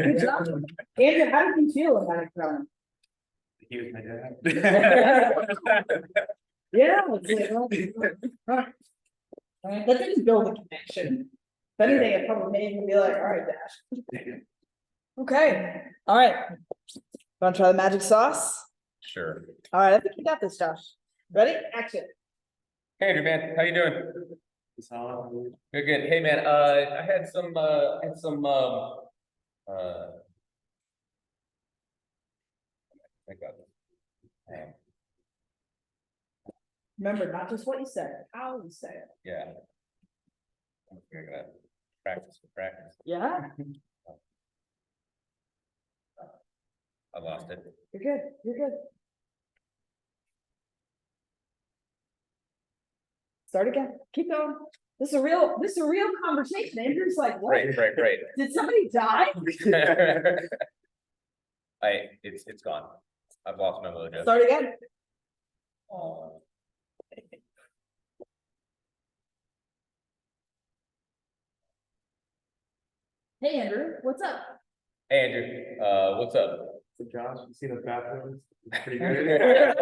Good job. Andrew, how did you feel about it, Karen? He was my dad. Yeah. It's like, oh, that didn't build a connection. If anything, it probably made me be like, all right, Dash. Okay, all right. Want to try the magic sauce? Sure. All right, I think you got this, Josh. Ready? Action. Hey, Andrew, man, how you doing? Solid. Good, good. Hey, man, I had some, thank God. Remember, not just what you said, how you say it. Yeah. I'm gonna practice. Yeah, I lost it. you're good. You're good. Start again. Keep going. This is a real conversation. Andrew's like, what? Right. Did somebody die? It's gone. I've lost my mojo. Start again. Hey, Andrew, what's up? Hey, Andrew, what's up? So Josh, you see the bathrooms? It's pretty good.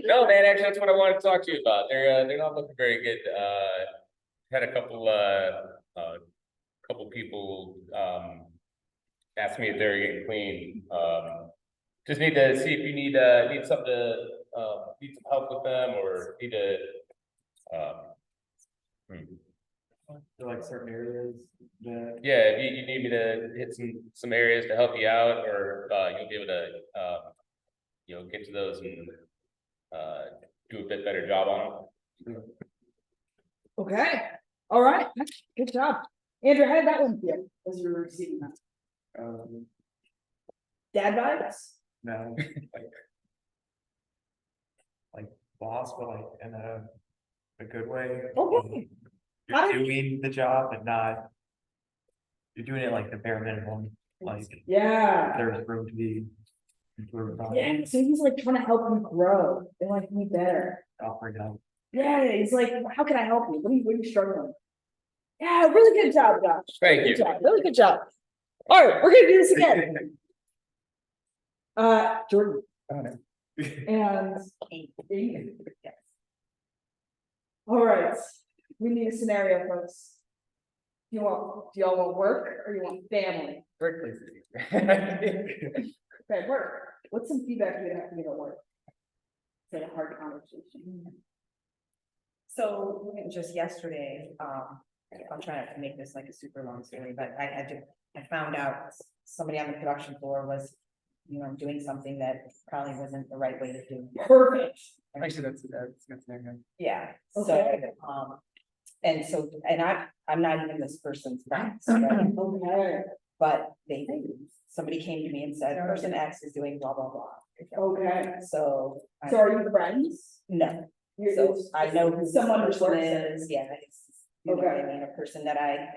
No, man, actually, that's what I wanted to talk to you about. They're not looking very good. Had a couple people, ask me if they're getting clean. Just need to see if you need something to, need some help with them or need to, There are like certain areas that. yeah, if you need me to hit some areas to help you out, or, you'll be able to, get to those and, do a bit better job on them. Okay. All right. Good job. Andrew, how did that one feel as you were receiving that? Dad vibes? No, like boss, but like in a good way. Okay. How You're did- doing the job, but not. You're doing it like the bare minimum, like Yeah. there's room to be improved on. Yeah. So he's like trying to help you grow and like be better. Offering help. Yeah. He's like, how can I help you? What are you struggling with? Yeah. Really good job, Josh. Thank you. Good job. Really good job. All right. We're going to do this again. Jordan. And. Yes. All right. We need a scenario, folks. Do y'all want work or you want family? Okay, work. What's some feedback you'd have to give at work? Say a hard conversation. So just yesterday, I'm trying not to make this like a super long story, but I found out somebody on the production floor was, doing something that probably wasn't the right way to do. Perfect. Actually, that's there. Yeah, Okay. so, and I'm not even this person's friend, Okay. but somebody came to me and said, person X is doing blah, blah, blah. Okay. So. So are you friends? No, You're so I know who someone who person works there. is, yeah, I mean, a person that I,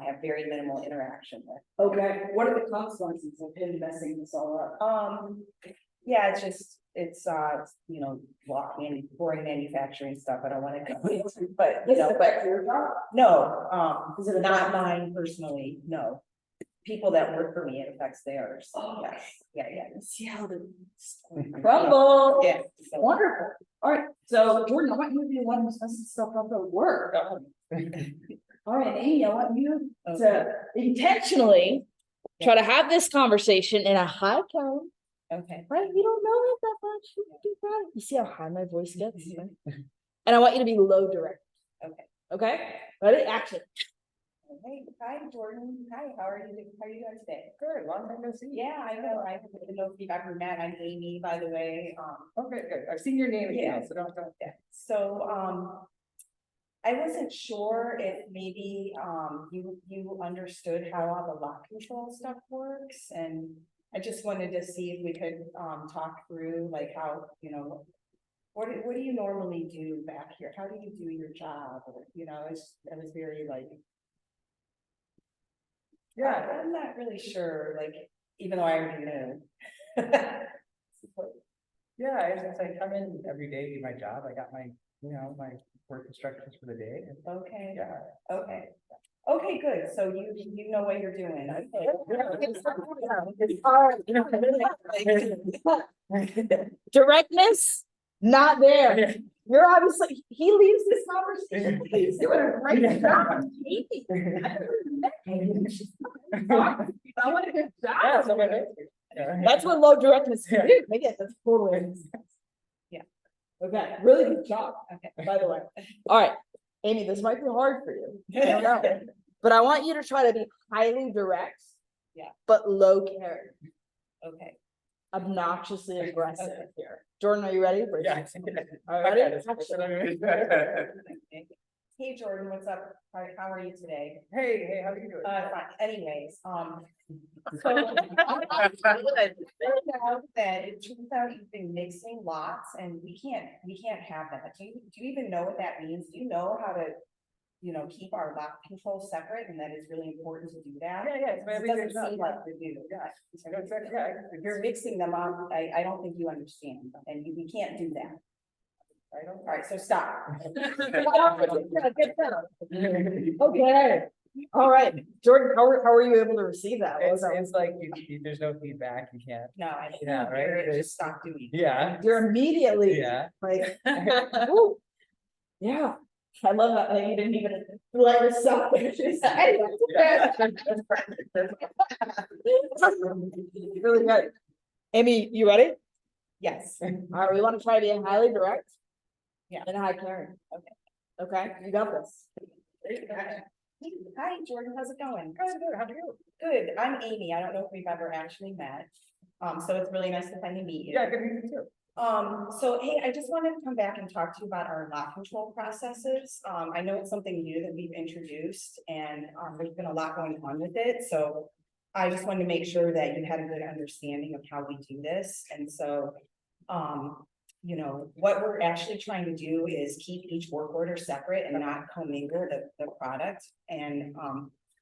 have very minimal interaction with. Okay. What are the consequences of him messing this all up? Yeah, it's boring manufacturing stuff, I don't wanna go into, but, Does it affect your job? no, Does it not affect- mine personally, no. People that work for me, it affects theirs, Oh, yes, yeah. See how the crumble. Yeah. so- Wonderful. All right. So Jordan, I want you to be the one who's messing stuff up at work. All right, Amy, I want you to intentionally try to have this conversation in a high tone, Okay, right? You don't know it that much. You can do that. You see how high my voice gets? Right? And I want you to be low direct. okay. Okay? Ready? Action. Hey, hi, Jordan, hi, how are you doing today? Good, long time no see. Yeah, I know, I don't know if you've ever met, I'm Amy, by the way, Okay, good. I've seen your name Yeah. again, so don't. yeah, so, I wasn't sure if maybe, you understood how all the lock control stuff works, and I just wanted to see if we could, talk through like how, what do you normally do back here? How do you do your job? Or, I was very like. Yeah, I'm not really sure, like, even though I already knew. Yeah, it's like come in every day, do my job. I got my, my work instructions for the day. Okay, Yeah. okay. Okay, good. So you know what you're doing. Okay. Directness, not there. You're obviously, he leaves this conversation, he's doing a great job. I want a good Yeah, job. so That's what low directness can do. Maybe that's totally. Yeah. Okay, really good job, Okay. by the way. All right, Amy, this might be hard for you. I don't know. But I want you to try to be highly direct. Yeah. But low care, Okay. obnoxiously aggressive Okay. here. Jordan, are you ready? Yeah. All right, ready? Hey, Jordan, what's up? How are you today? Hey, how are you doing? Fine. Anyways, so I found out that it turns out you've been mixing lots, and we can't have that. Do you even know what that means? Do you know how to, keep our lock control separate, and that it's really important to do that? Yeah, It doesn't seem like you do. Yeah. If you're mixing them up, I don't think you understand, and we can't do that. I don't. All right, so stop. Okay, all right, Jordan, how are you able to receive that? What was that? It's like there's no feedback, you can't. No, I Yeah, can't. right? Just stop doing it. Yeah. You're immediately Yeah. like, woo. Yeah, I love that, like, you didn't even let yourself. Really good. Amy, you ready? Yes. All right, we want to try to be highly direct. Yeah. And high caring. Okay, you got this. Hi, Jordan, how's it going? Good, how do you? Good, I'm Amy. I don't know if we've ever actually met. So it's really nice to finally meet you. Yeah, good to meet you too. So hey, I just wanted to come back and talk to you about our lot control processes. I know it's something new that we've introduced, and there's been a lot going on with it, so I just wanted to make sure that you had a good understanding of how we do this. And so what we're actually trying to do is keep each work order separate and not commingle the product. And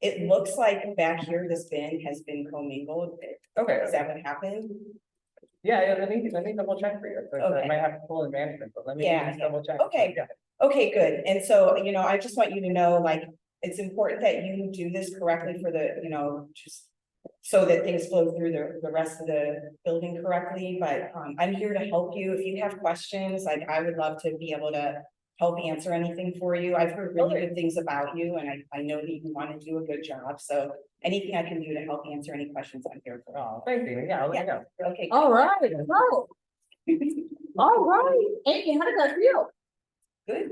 it looks like back here, this bin has been commingled. Okay. Is that what happened? Yeah, let me double check for you. So I Okay. might have to pull in management, but let me Yeah, just double check. Okay. Yeah. Okay, good. And so, I just want you to know, like, it's important that you do this correctly for the, just so that things flow through the rest of the building correctly, but I'm here to help you. If you have questions, like, I would love to be able to help answer anything for you. I've heard really good things about you, and I know that you want to do a good job, so anything I can do to help answer any questions, I'm here for. Oh, thank you. Yeah, I'll let you know. Okay. All right, go. All right, Amy, how did that feel? Good,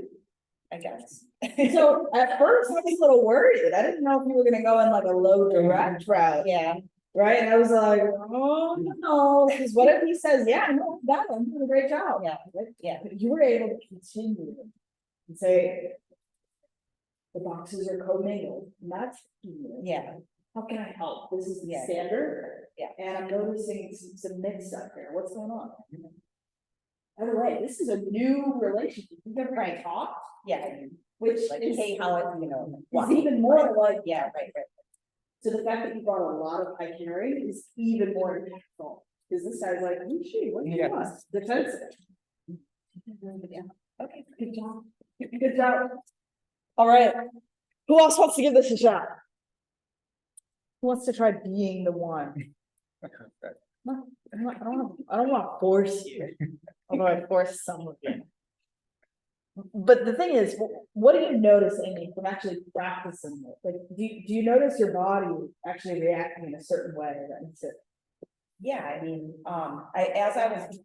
I guess. So at first I was a little worried. I didn't know if you were gonna go in like a low direct route. Yeah, Right, and I was like, oh, no, because what if he says, yeah, no, that, I'm doing a great job. yeah, yeah. But you were able to continue and say, the boxes are commingled, and that's, Yeah, how can I help? This is the Yeah. standard. Yeah. And I'm noticing some mix up here. What's going on? By the way, this is a new relationship. You've never Right. talked, yeah. which Like, is, hey, how it, is even more like, Yeah, right. so the fact that you brought a lot of high carry is even more impactful. Because this guy's like, oh, shoot, what do you Yeah. want? Defensive. Yeah. Okay. Good job. Good job. All right. Who else wants to give this a shot? Who wants to try being the one? No, I don't want to force you. Although I force some of you. But the thing is, what do you notice, Amy, from actually practicing it? Like, do you notice your body actually reacting in a certain way that makes it? Yeah, I mean, as I was,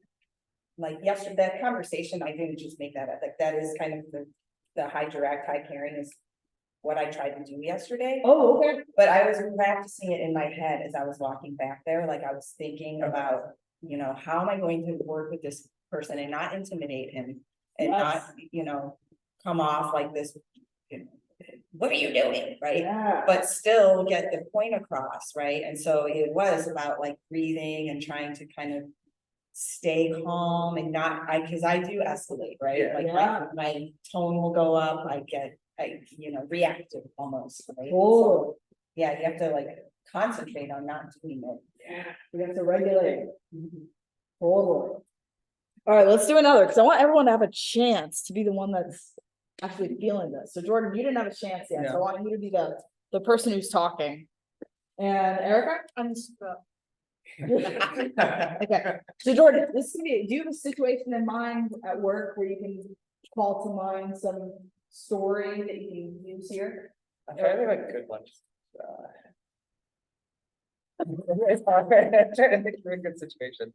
like, yesterday, that conversation, I didn't just make that up, like, that is kind of the high direct, high carrying is what I tried to do yesterday. Oh, okay. But I was practicing it in my head as I was walking back there, like, I was thinking about, how am I going to work with this person and not intimidate him? And not, come off like this what are you doing, right? Yeah. But still get the point across, right? And so it was about like breathing and trying to kind of stay calm and not, cause I do escalate, right? Yeah. Like my tone will go up, reactive almost, right? Oh, Yeah, you have to like concentrate on not doing it. yeah, we have to regulate. Totally. All right, let's do another, because I want everyone to have a chance to be the one that's actually feeling this. So Jordan, you didn't have a chance yet, so I want you to be the person who's talking. And Erica? I'm just, Okay, so Jordan, this is gonna be, do you have a situation in mind at work where you can call to mind some story that you can use here? I'm trying to think of a good one. It's hard. I'm trying to think of a good situation.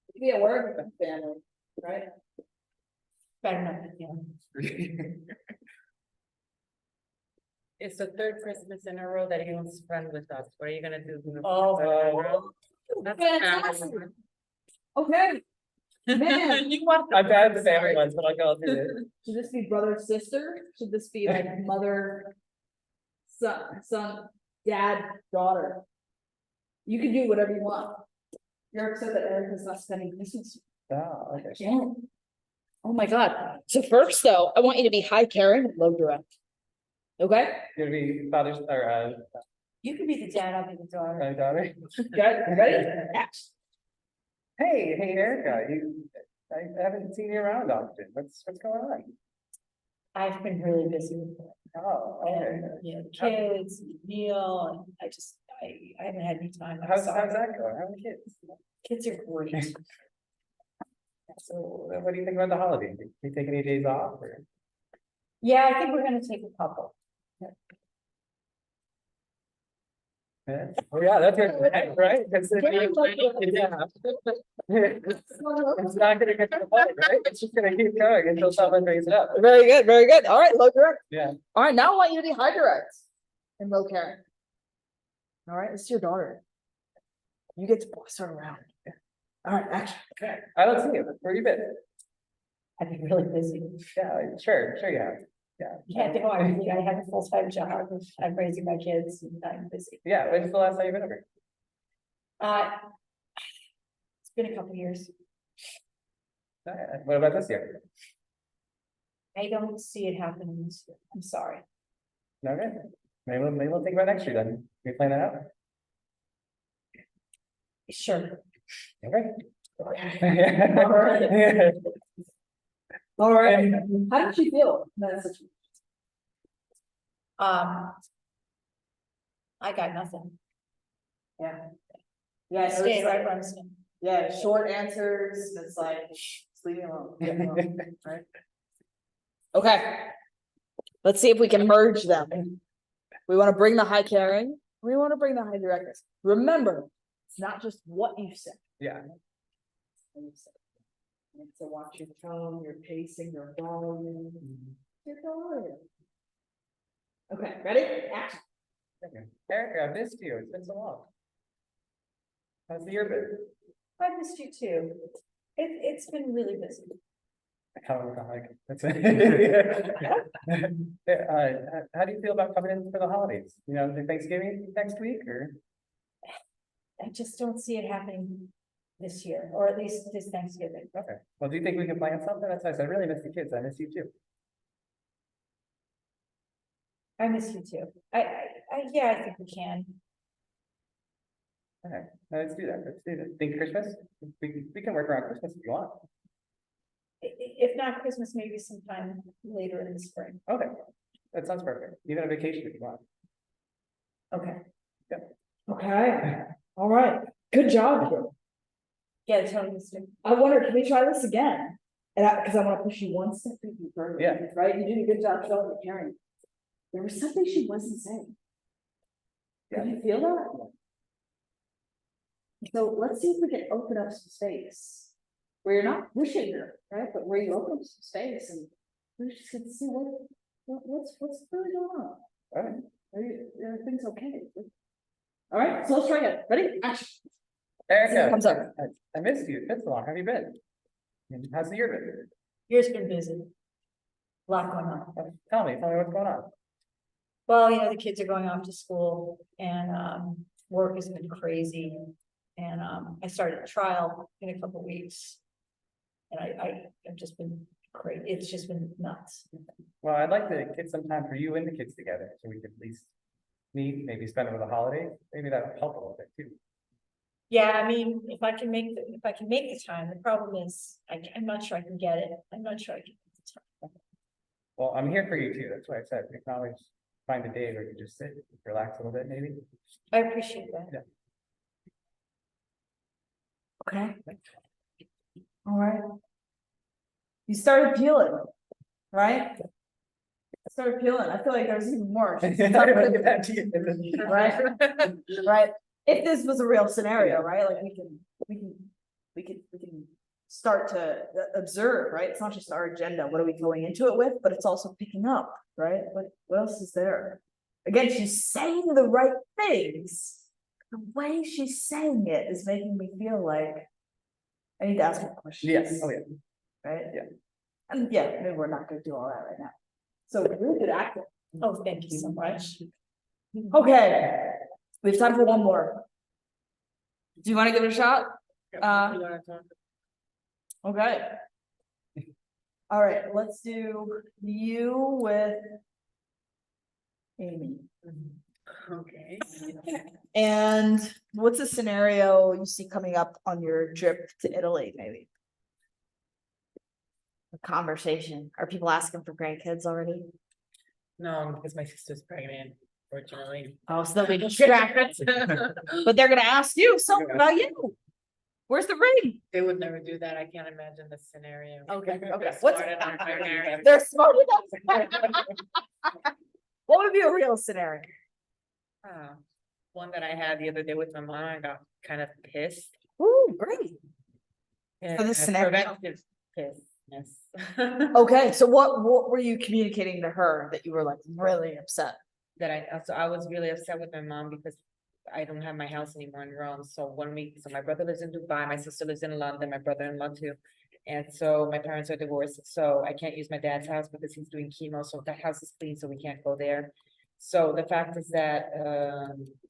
It could be at work with the family, right? better not, yeah. It's the third Christmas in a row that he wants to spend with us. What are you gonna do? Oh. That's Fantastic. family. Okay. Man, You want. I've had the family ones, but I'll go through it. should this be brother, sister? Should this be like mother, son, dad, daughter? You can do whatever you want. You're upset that Erica's not spending Christmas. Oh, okay. Jen. Oh my God. So first though, I want you to be high caring, low direct. Okay? Gonna be father's or You could be the dad, I'll be the daughter. daughter. Got it? Ready? Action. Hey, Erica, I haven't seen you around often. What's going on? I've been really busy with it. Oh, okay. And, you know, the kids, meal, and I haven't had any time. I'm How's sorry. that going? How are the kids? Kids are great. So, what do you think about the holidays? You take any days off or? Yeah, I think we're gonna take a couple. Yeah. Oh, yeah, that's your, right? It's not gonna get to the point, right? It's just gonna keep going until someone brings it up. Very good, very good. All right, low direct. Yeah. All right, now I want you to be high direct and low caring. All right, this is your daughter. You get to boss her around. All right, action. Okay. I don't see you. Where you been? I've been really busy. Yeah, sure you have. Yeah. Yeah, no, I have a full-time job. I'm raising my kids and I'm busy. Yeah, when's the last time you've been over? It's been a couple years. What about this year? I don't see it happening this year. I'm sorry. Okay, maybe we'll think about next year then. Can we plan that out? Sure. Okay. All right. How did she feel? in that situation? I got nothing. Yeah. Yeah, so Stay it's right like- where I'm staying. yeah, short answers, it's like, just leave me alone. Leave me alone, right? Okay. Let's see if we can merge them. We want to bring the high caring, we want to bring the high directness. Remember, it's not just what you say. Yeah, You have to watch your tone, your pacing, your volume. Your volume. Okay, ready? Action. okay. Erica, I missed you. It's been so long. How's the year been? I missed you too. It's been really busy. I kind of look like that's it. How do you feel about coming in for the holidays? You know, the Thanksgiving next week or? I just don't see it happening this year, or at least this Thanksgiving. Okay, well, do you think we can plan something? That's nice. I really miss the kids. I miss you too. I miss you too. Yeah, I think we can. Okay, let's do that. Let's do that. Think Christmas? We can work around Christmas if you want. If not Christmas, maybe sometime later in the spring. Okay, that sounds perfect. Even a vacation if you want. Okay. Okay, all right, good job. Joe. Yeah, tell me. I wonder, can we try this again? And because I want to push you one step further. Yeah. Right, you did a good job showing the caring. There was something she wasn't saying. Did you feel that? So let's see if we can open up some space. Where you're not pushing her, right, but where you open up some space and we're just gonna see what's really going on. All right. Are things okay? All right, so let's try it. Ready? Action. Erica, Comes up. I missed you. It's been so long. How have you been? And how's the year been? Year's been busy. A lot going on. Tell me what's going on. Well, the kids are going off to school and, work has been crazy. And, I started a trial in a couple weeks. And I've just been great. It's just been nuts. Well, I'd like to get some time for you and the kids together, so we could at least meet, maybe spend it with the holiday, maybe that would help a little bit too. Yeah, I mean, if I can make the time, the problem is, I'm not sure I can get it. I'm not sure I can. Make the time. Well, I'm here for you too, that's why I said, we can always find a day where you just sit, relax a little bit, maybe. I appreciate that. Okay. All right. You started peeling, right? Started peeling. I feel like there's even more. Right? Right? If this was a real scenario, right? Like we can start to observe, right? It's not just our agenda. What are we going into it with? But it's also picking up, right? What else is there? Again, she's saying the right things. The way she's saying it is making me feel like I need to ask more questions. Yes, oh yeah. Right? Yeah. And yeah, maybe we're not gonna do all that right now. So really good acting. Oh, thank you so much. Okay, we have time for one more. Do you wanna give it a shot? Okay. All right, let's do you with Amy. Okay. And what's a scenario you see coming up on your trip to Italy, maybe? A conversation. Are people asking for grandkids already? No, because my sister's pregnant, fortunately. Oh, so they'll be distracted. But they're gonna ask you something about you. Where's the ring? They would never do that. I can't imagine the scenario. Okay, They're okay. What's smart enough to marry. they're smart enough. What would be a real scenario? One that I had the other day with my mom, I got kind of pissed. Ooh, great. And For this scenario. preventive pissness. Okay, so what were you communicating to her that you were like really upset? That I was really upset with my mom because I don't have my house anymore in Rome. So 1 week, so my brother lives in Dubai, my sister lives in London, my brother-in-law too. And so my parents are divorced, so I can't use my dad's house because he's doing chemo, so that house is clean, so we can't go there. So the fact is that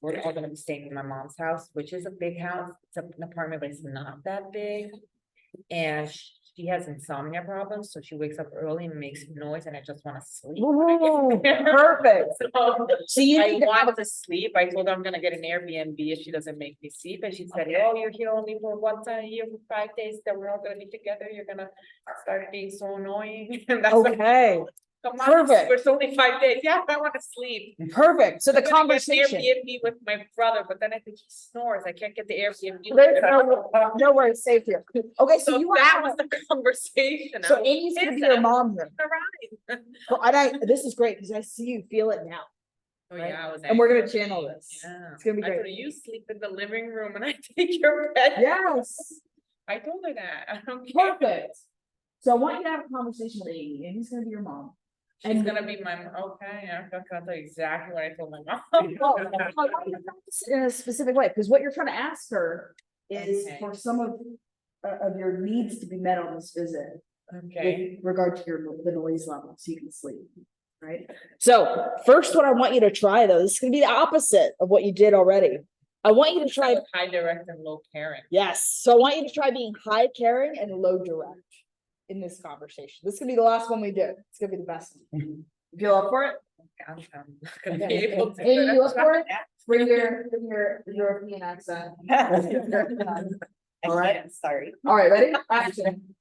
we're all gonna be staying in my mom's house, which is a big house. It's an apartment, but it's not that big. And she has insomnia problems, so she wakes up early and makes noise, and I just wanna sleep. Ooh, perfect. So you I need to have want to sleep. I told her I'm gonna get an Airbnb if she doesn't make me sleep. And she said, oh, you're here only for one time a year for 5 days, that we're all gonna be together. You're gonna start being so annoying. And that's like, okay, come on, perfect. it's only 5 days. Yeah, I wanna sleep. perfect. So the I'm gonna get conversation. Airbnb with my brother, but then I think he snores. I can't get the Airbnb. There's nowhere to safe here. Okay, so So you that want was the conversation. so Amy's gonna be your mom here. Right. So, and this is great because I see you feel it now. Oh, Right? yeah, I was And we're gonna angry. channel this. Yeah. It's gonna be I told her, great. you sleep in the living room and I take your bed. Yes, I told her that. I don't care. perfect. So I want you to have a conversation with Amy. Amy's gonna be your mom. She's And- gonna be my, okay, I'm gonna tell you exactly what I told my mom. Well, I want you to practice it in a specific way, because what you're trying to ask her is Okay. for some of your needs to be met on this visit. Okay, With regard to the noise level, so you can sleep, right? So first, what I want you to try though, this is gonna be the opposite of what you did already. I want you to try, high direct and low caring. yes, so I want you to try being high caring and low direct in this conversation. This is gonna be the last one we do. It's gonna be the best one. You feel up for it? I'm not gonna be able to. Amy, you up for it? Bring your European accent. All right, Sorry. all right, ready? Action.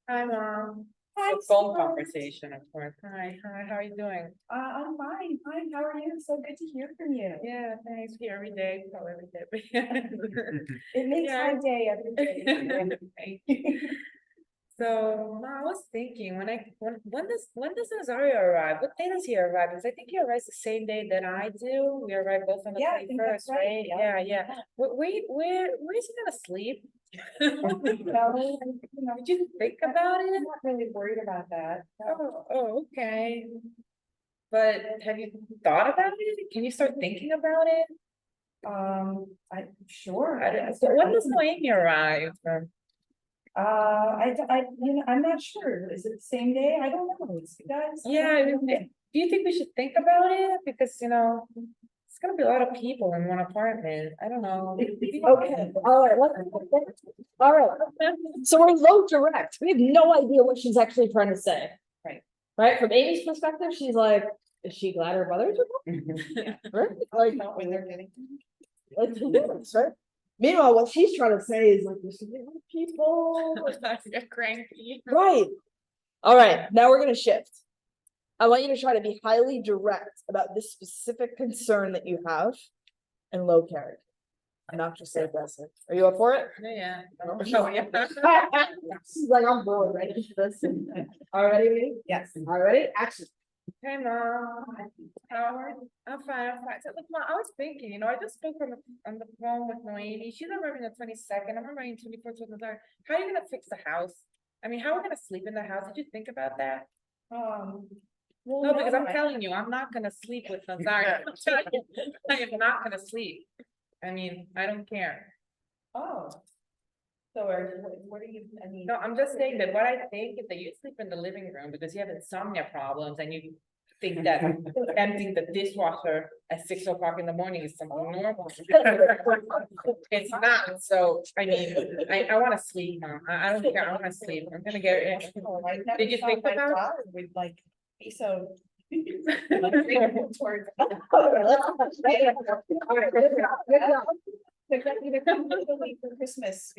Hi, Mom. Hi, A phone Sarah. conversation, of course. Hi, how are you doing? I'm fine, fine. How are you? So good to hear from you. Yeah, thanks. Here every day, probably every day. It makes Yeah. my day every day. Thank you. So, I was thinking, when does Nazario arrive? What day does he arrive? Because I think he arrives the same day that I do. We arrive both on the Yeah, I think that's 21st, right. right? Yeah. Where is he gonna sleep? Did you think about it? I'm not really worried about that. Oh, okay. But have you thought about it? Can you start thinking about it? I'm sure. So when does Noemi arrive? I'm not sure. Is it the same day? I don't know. Guys. Yeah, do you think we should think about it? Because, it's gonna be a lot of people in one apartment. I don't know. Okay, all right, all right. So we're low direct. We have no idea what she's actually trying to say. Right. Right, from Amy's perspective, she's like, is she glad her brothers are gone? Right? Like, Not when they're getting. let's do this, right? Meanwhile, what she's trying to say is like, there should be more people. You're cranky. Right. All right, now we're gonna shift. I want you to try to be highly direct about this specific concern that you have and low character. I'm not just say aggressive. Are you up for it? Yeah. She's like, I'm bored, right? All ready? Yes. All ready? Action. Hey, Mom. Howard, I'm fine. So, look, Mom, I was thinking, I just spoke on the phone with Noemi. She's arriving the 22nd. I'm arriving 24th with Nazar. How are you gonna fix the house? I mean, how are we gonna sleep in the house? Did you think about that? No, because I'm telling you, I'm not gonna sleep with Nazar. I am not gonna sleep. I mean, I don't care. Oh. So what are you, I mean? No, I'm just saying that what I think is that you sleep in the living room because you have insomnia problems and you think that emptying the dishwasher at 6 o'clock in the morning is something normal. It's not, so, I mean, I wanna sleep, Mom. I don't care, I wanna sleep. I'm gonna get it. Did you think about it? Would like be so. Towards. For Christmas.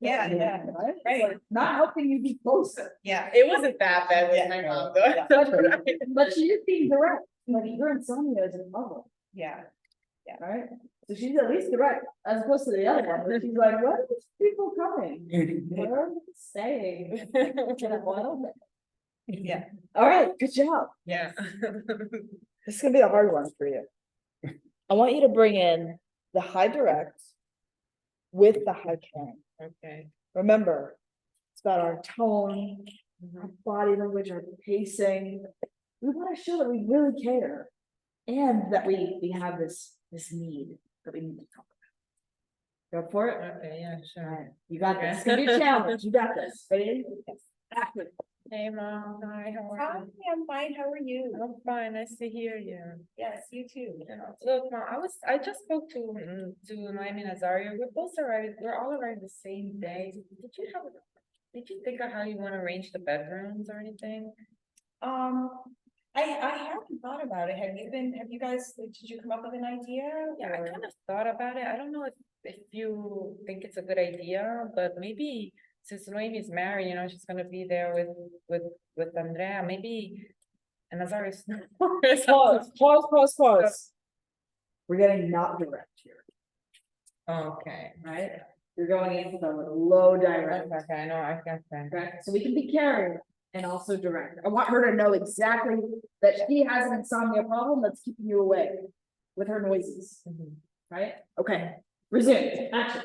Yeah, yeah, right. Not helping you be closer. Yeah. It wasn't that bad with Yeah. my mom, Yeah. though. But she is being direct. Like your insomnia is a problem, Yeah. right? So she's at least direct as opposed to the other one, where she's like, where are these people coming? Where are they staying? Yeah. All right, good job. Yeah. This is gonna be a hard one for you. I want you to bring in the high direct with the high caring. Okay. Remember, it's about our tone, our body language, our pacing. We want to show that we really care and that we have this need that we need to talk about. Go for it. Okay, yeah, All sure. right, you got this. It's gonna be a challenge. You got this. Ready? Action. Hey, Mom. Hi, how Hi, are you? I'm fine. How are you? I'm fine. Nice to hear you. Yes, you too. Look, Mom, I just spoke to Noemi Nazario. We're both arrived, we're all arrived the same day. Did you think of how you want to arrange the bedrooms or anything? I haven't thought about it. Have you guys, did you come up with an idea? Yeah, I kind of thought about it. I don't know if you think it's a good idea, but maybe since Noemi's married, she's gonna be there with Andrea, maybe. And Nazario's. Pause. We're getting not direct here, Okay. right? You're going into the low direct. Okay, I know, I got that. Right, so we can be caring and also direct. I want her to know exactly that she has an insomnia problem that's keeping you awake with her noises, right? Okay, resume, action.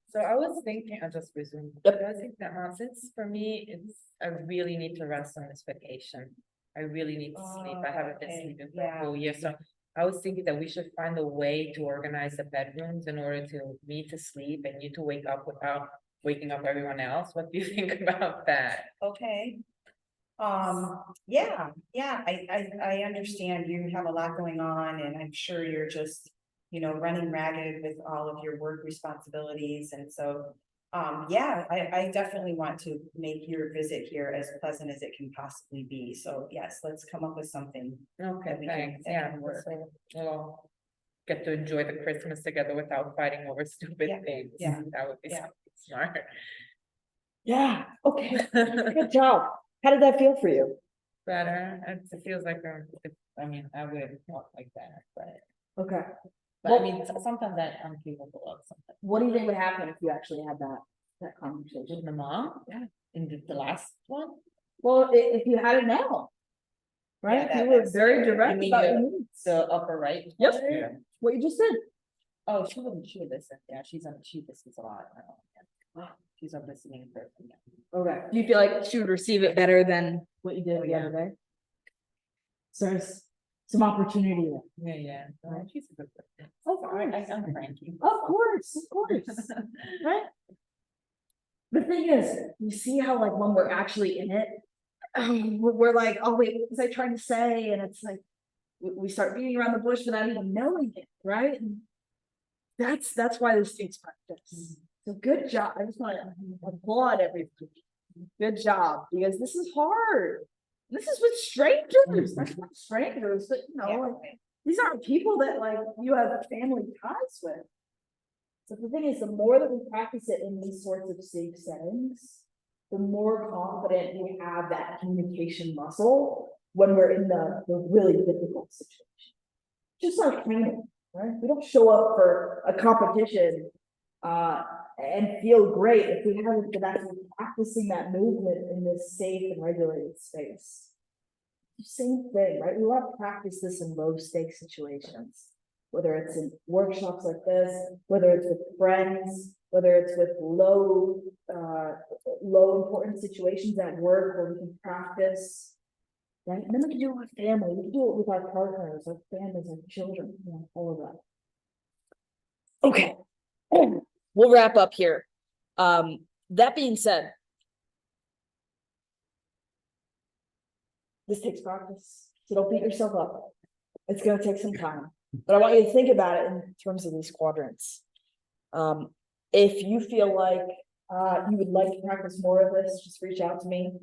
So I was thinking, I'll just resume. Yep. I was thinking that since for me, I really need to rest on this vacation. I really need to sleep. I haven't been okay, sleeping for a yeah. whole year, so I was thinking that we should find a way to organize the bedrooms in order to me to sleep and you to wake up without waking up everyone else. What do you think about that? Okay. Yeah, I understand you have a lot going on and I'm sure you're just, running ragged with all of your work responsibilities. And so, yeah, I definitely want to make your visit here as pleasant as it can possibly be. So yes, let's come up with something. Okay, we can- thanks. that Yeah, can work. so we'll get to enjoy the Christmas together without fighting over stupid Yeah, things. yeah, That would be yeah. something smart. Yeah, okay, good job. How did that feel for you? Better. It feels like I mean, I would talk like that, but Okay, I Well- mean, sometimes I'm capable of something. what do you think would happen if you actually had that conversation? With the mom? Yeah. In the last one? Well, if you had it now. Right, Yeah, you were that's- very you direct mean about the- your needs. The upper right? Yep. corner? Yeah. What you just said. Oh, she would listen. Yeah, she listens a lot. She's a listening person. Yeah. Okay. Do you feel like she would receive it better than what you did Oh, the yeah. other day? So some opportunity there. Yeah. She's a good person. Of I'm cranky. Of course, right? The thing is, you see how like when we're actually in it, we're like, oh wait, what was I trying to say? And it's like, we start beating around the bush without even knowing it, right? And that's why this takes practice. So good job. I just want to applaud everybody. Good job, because this is hard. This is with strangers, that's not strangers, but you know, like, these aren't people that like you have family ties with. So the thing is, the more that we practice it in these sorts of safe settings, the more confident we have that communication muscle when we're in the really difficult situation. Just like training, right? We don't show up for a competition and feel great if we haven't been actually practicing that movement in this safe and regulated space. Same thing, right? We want to practice this in low stakes situations, whether it's in workshops like this, whether it's with friends, whether it's with low important situations at work where we can practice, right? And then we can do it with family, we can do it with our partners, our families, our children, you know, all of that. Okay, we'll wrap up here. That being said, this takes practice, so don't beat yourself up. It's gonna take some time, but I want you to think about it in terms of these quadrants. If you feel like you would like to practice more of this, just reach out to me.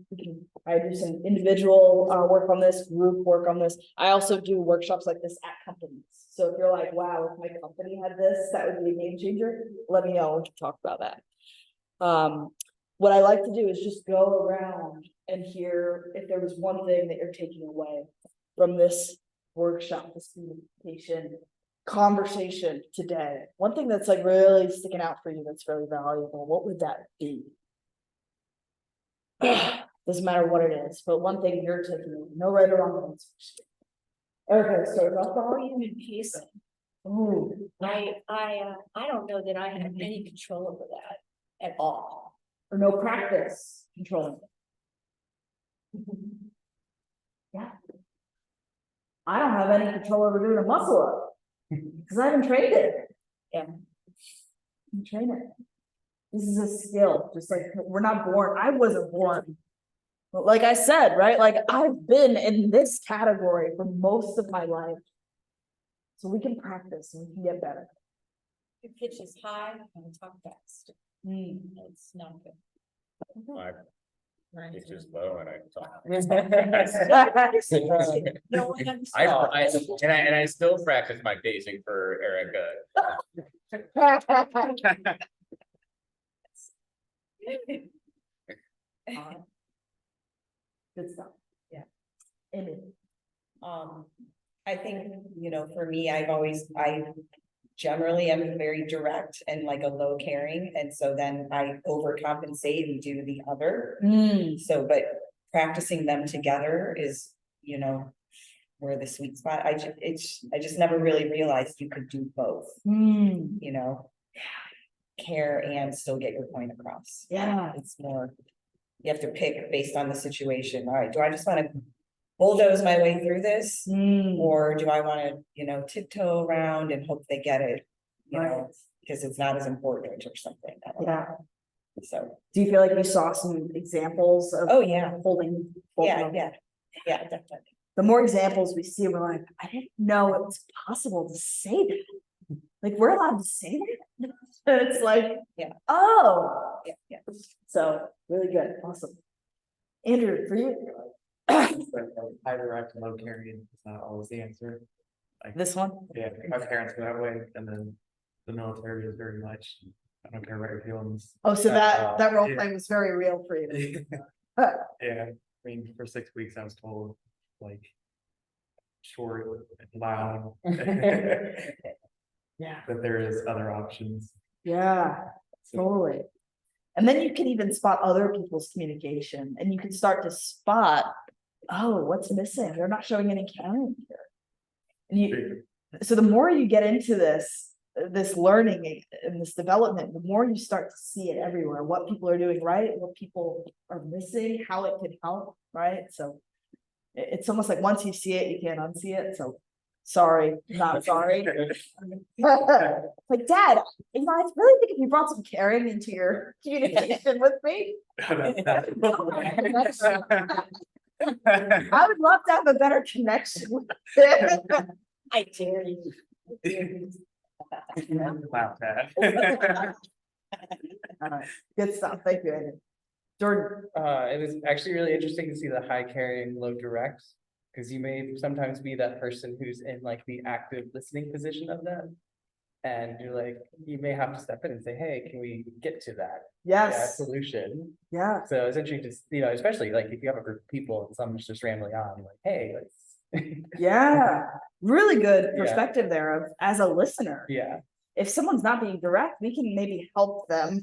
I do some individual work on this, group work on this. I also do workshops like this at companies. So if you're like, wow, if my company had this, that would be a game changer, let me know, we can talk about that. What I like to do is just go around and hear if there was one thing that you're taking away from this workshop, this communication conversation today. One thing that's like really sticking out for you that's really valuable, what would that be? Doesn't matter what it is, but one thing you're taking away, no right or wrong answers. Okay, so about volume and pacing. Ooh, I don't know that I have any control over that at all. or no practice controlling it. Yeah. I don't have any control over doing a muscle up because I haven't trained it. Yeah. You train it. This is a skill, just like we're not born. I wasn't born. But like I said, right? Like I've been in this category for most of my life. So we can practice and we can get better. Your pitch is high and talk fast. It's not good. My pitch is low and I talk. No one understands. And I still practice my pacing for Erica. Good stuff. Yeah. Amy. I think, you know, for me, I generally am very direct and like a low caring, and so then I overcompensate and do the other. So, but practicing them together is, you know, where the sweet spot, I just never really realized you could do both, you know, care and still get your point across. Yeah. It's more, you have to pick based on the situation. All right, do I just want to bulldoze my way through this? Or do I want to, you know, tiptoe around and hope they get it, you know, because it's not as important or something. Yeah. So. Do you feel like you saw some examples of? Oh, yeah. Holding. Yeah, definitely. The more examples we see, we're like, I didn't know it was possible to say that. Like, we're allowed to say that. It's like, yeah. Oh. Yeah. So really good. Awesome. Andrew, for you. High direct, low carrying is not always the answer. Like, This one? yeah, my parents were that way, and then the military is very much, I don't care about your feelings. Oh, so that role yeah. play was very real for you. Yeah, I mean, for 6 weeks I was told, like, short, loud. Yeah. That there is other options. Yeah, totally. And then you can even spot other people's communication, and you can start to spot, oh, what's missing? They're not showing any caring here. And so the more you get into this learning and this development, the more you start to see it everywhere, what people are doing right, what people are missing, how it could help, right? So It's almost like once you see it, you can't unsee it, so sorry, not sorry. Like, Dad, you know, I really think if you brought some caring into your communication with me, I would love to have a better connection with it. I dare you. Wow, Dad. Good stuff, thank you, Andy. Jordan, It was actually really interesting to see the high carrying, low direct. Cause you may sometimes be that person who's in like the active listening position of them. And you're like, you may have to step in and say, hey, can we get to that yes, solution? yeah, So it's interesting to, you know, especially like if you have a group of people and someone's just rambling on, like, hey, let's. yeah, really good Yeah. perspective there of, as a listener. Yeah. If someone's not being direct, we can maybe help them,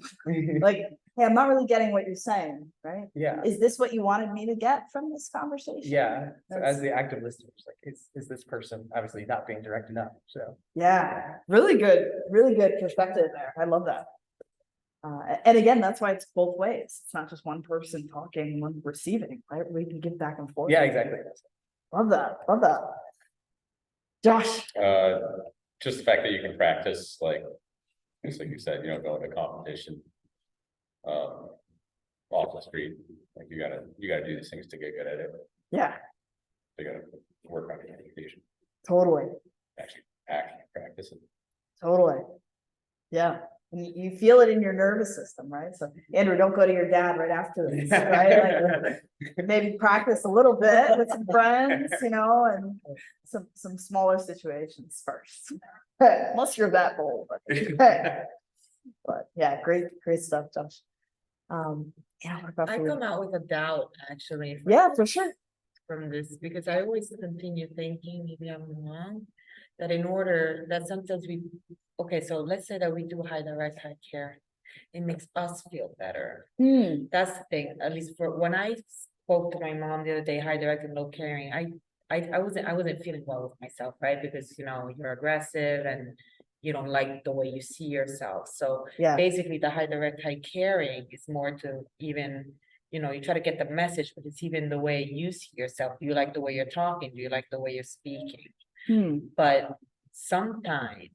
like, hey, I'm not really getting what you're saying, right? Yeah, Is this what you wanted me to get from this conversation? yeah. So That's- as the active listener, it's like, is this person obviously not being direct enough? So. Yeah, really good perspective there. I love that. And again, that's why it's both ways. It's not just one person talking, one receiving, right? We can give back and forth. Yeah, exactly. Love that, love that. Josh, Just the fact that you can practice, like, just like you said, you know, going to competition. Off the street, like you gotta do these things to get good at it. yeah, You gotta work on your communication, totally, actually practice it. totally. Yeah, and you feel it in your nervous system, right? So Andrew, don't go to your dad right after this, right? Like, maybe practice a little bit with some friends, you know, and some smaller situations first. Unless you're that bold, but yeah, great stuff, Josh. Yeah, what about I for you? come out with a doubt, actually. Yeah, for sure. From this, because I always continue thinking, maybe I'm wrong, that in order, that sometimes we, okay, so let's say that we do high direct, high care. It makes us feel better. That's the thing, at least for, when I spoke to my mom the other day, high direct and low caring, I wasn't feeling well with myself, right? Because, you know, you're aggressive and you don't like the way you see yourself. So Yeah, basically the high direct, high caring is more to even, you know, you try to get the message, but it's even the way you see yourself. Do you like the way you're talking? Do you like the way you're speaking? But sometimes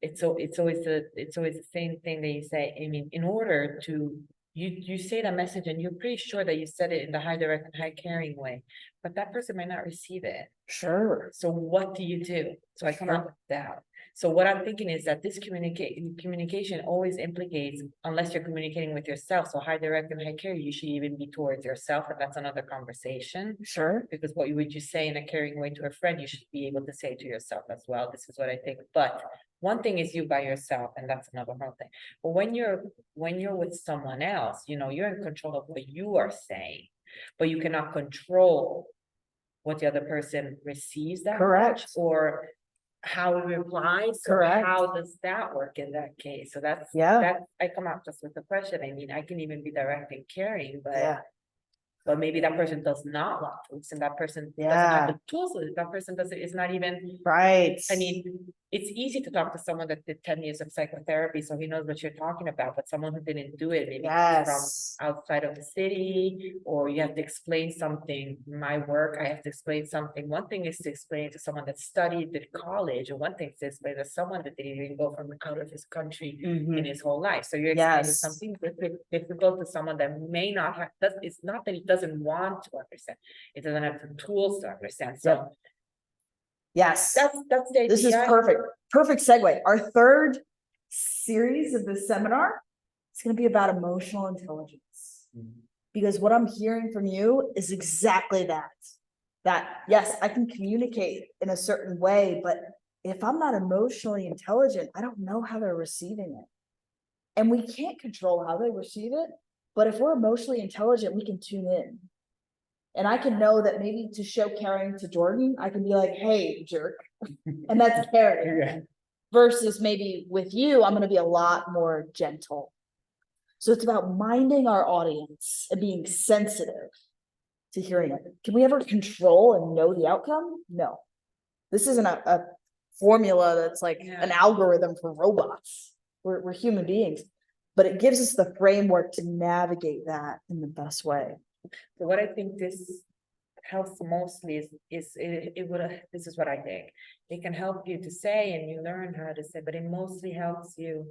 it's always the same thing that you say. I mean, in order to you say that message and you're pretty sure that you said it in the high direct and high caring way, but that person might not receive it. sure. So what do you do? So I come up with that. So what I'm thinking is that this communication always implicates, unless you're communicating with yourself. So high direct and high care, you should even be towards yourself, and that's another conversation. Sure. Because what would you say in a caring way to a friend, you should be able to say to yourself as well. This is what I think. But one thing is you by yourself, and that's another whole thing. But when you're with someone else, you know, you're in control of what you are saying, but you cannot control what the other person receives that Correct. much, or how he replies. So Correct. how does that work in that case? So that's, Yeah. that I come out just with the question. I mean, I can even be direct and caring, Yeah, but maybe that person does not want to listen. That person doesn't Yeah. have the tools. That person doesn't, is not even, right. I mean, it's easy to talk to someone that did 10 years of psychotherapy, so he knows what you're talking about, but someone who didn't do it, maybe comes Yes. from outside of the city, or you have to explain something. My work, I have to explain something. One thing is to explain to someone that studied at college, or one thing is to explain to someone that didn't even go from out of his country in his whole life. So you're explaining Yes. something difficult to someone that may not have, it's not that he doesn't want to understand, it doesn't have the tools to understand. So Yes. that's the idea. This is perfect segue. Our third series of this seminar is going to be about emotional intelligence. Because what I'm hearing from you is exactly that. That, yes, I can communicate in a certain way, but if I'm not emotionally intelligent, I don't know how they're receiving it. And we can't control how they receive it, but if we're emotionally intelligent, we can tune in. And I can know that maybe to show caring to Jordan, I can be like, hey, jerk. And that's caring. Yeah. Versus maybe with you, I'm going to be a lot more gentle. So it's about minding our audience and being sensitive to hearing it. Can we ever control and know the outcome? No. This isn't a formula that's like an algorithm for robots. We're human beings, but it gives us the framework to navigate that in the best way. So what I think this helps mostly it would, this is what I think. It can help you to say and you learn how to say, but it mostly helps you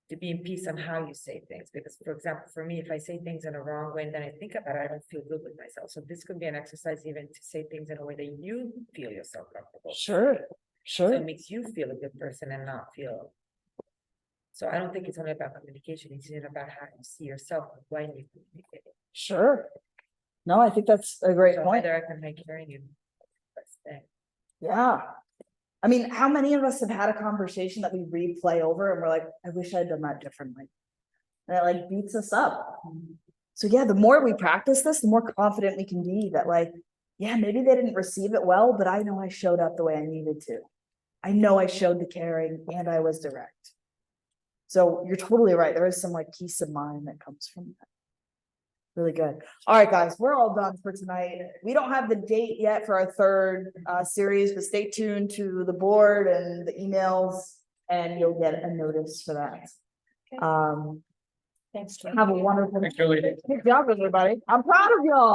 to be in peace on how you say things. Because, for example, for me, if I say things in a wrong way and then I think about it, I don't feel good with myself. So this could be an exercise even to say things in a way that you feel yourself comfortable. Sure, So sure, it makes you feel a good person and not feel. So I don't think it's only about communication, it's even about how you see yourself when you communicate. sure. No, I think that's a great So point. Direct and high carrying you. That's the thing. Yeah. I mean, how many of us have had a conversation that we replay over and we're like, I wish I'd done that differently. And it like beats us up. So yeah, the more we practice this, the more confident we can be that like, yeah, maybe they didn't receive it well, but I know I showed up the way I needed to. I know I showed the caring and I was direct. So you're totally right. There is some like peace of mind that comes from that. Really good. All right, guys, we're all done for tonight. We don't have the date yet for our third series, but stay tuned to the board and the emails and you'll get a notice for that. Thanks, Joe. Have a wonderful. Thanks, Julie. Good job, everybody. I'm proud of y'all.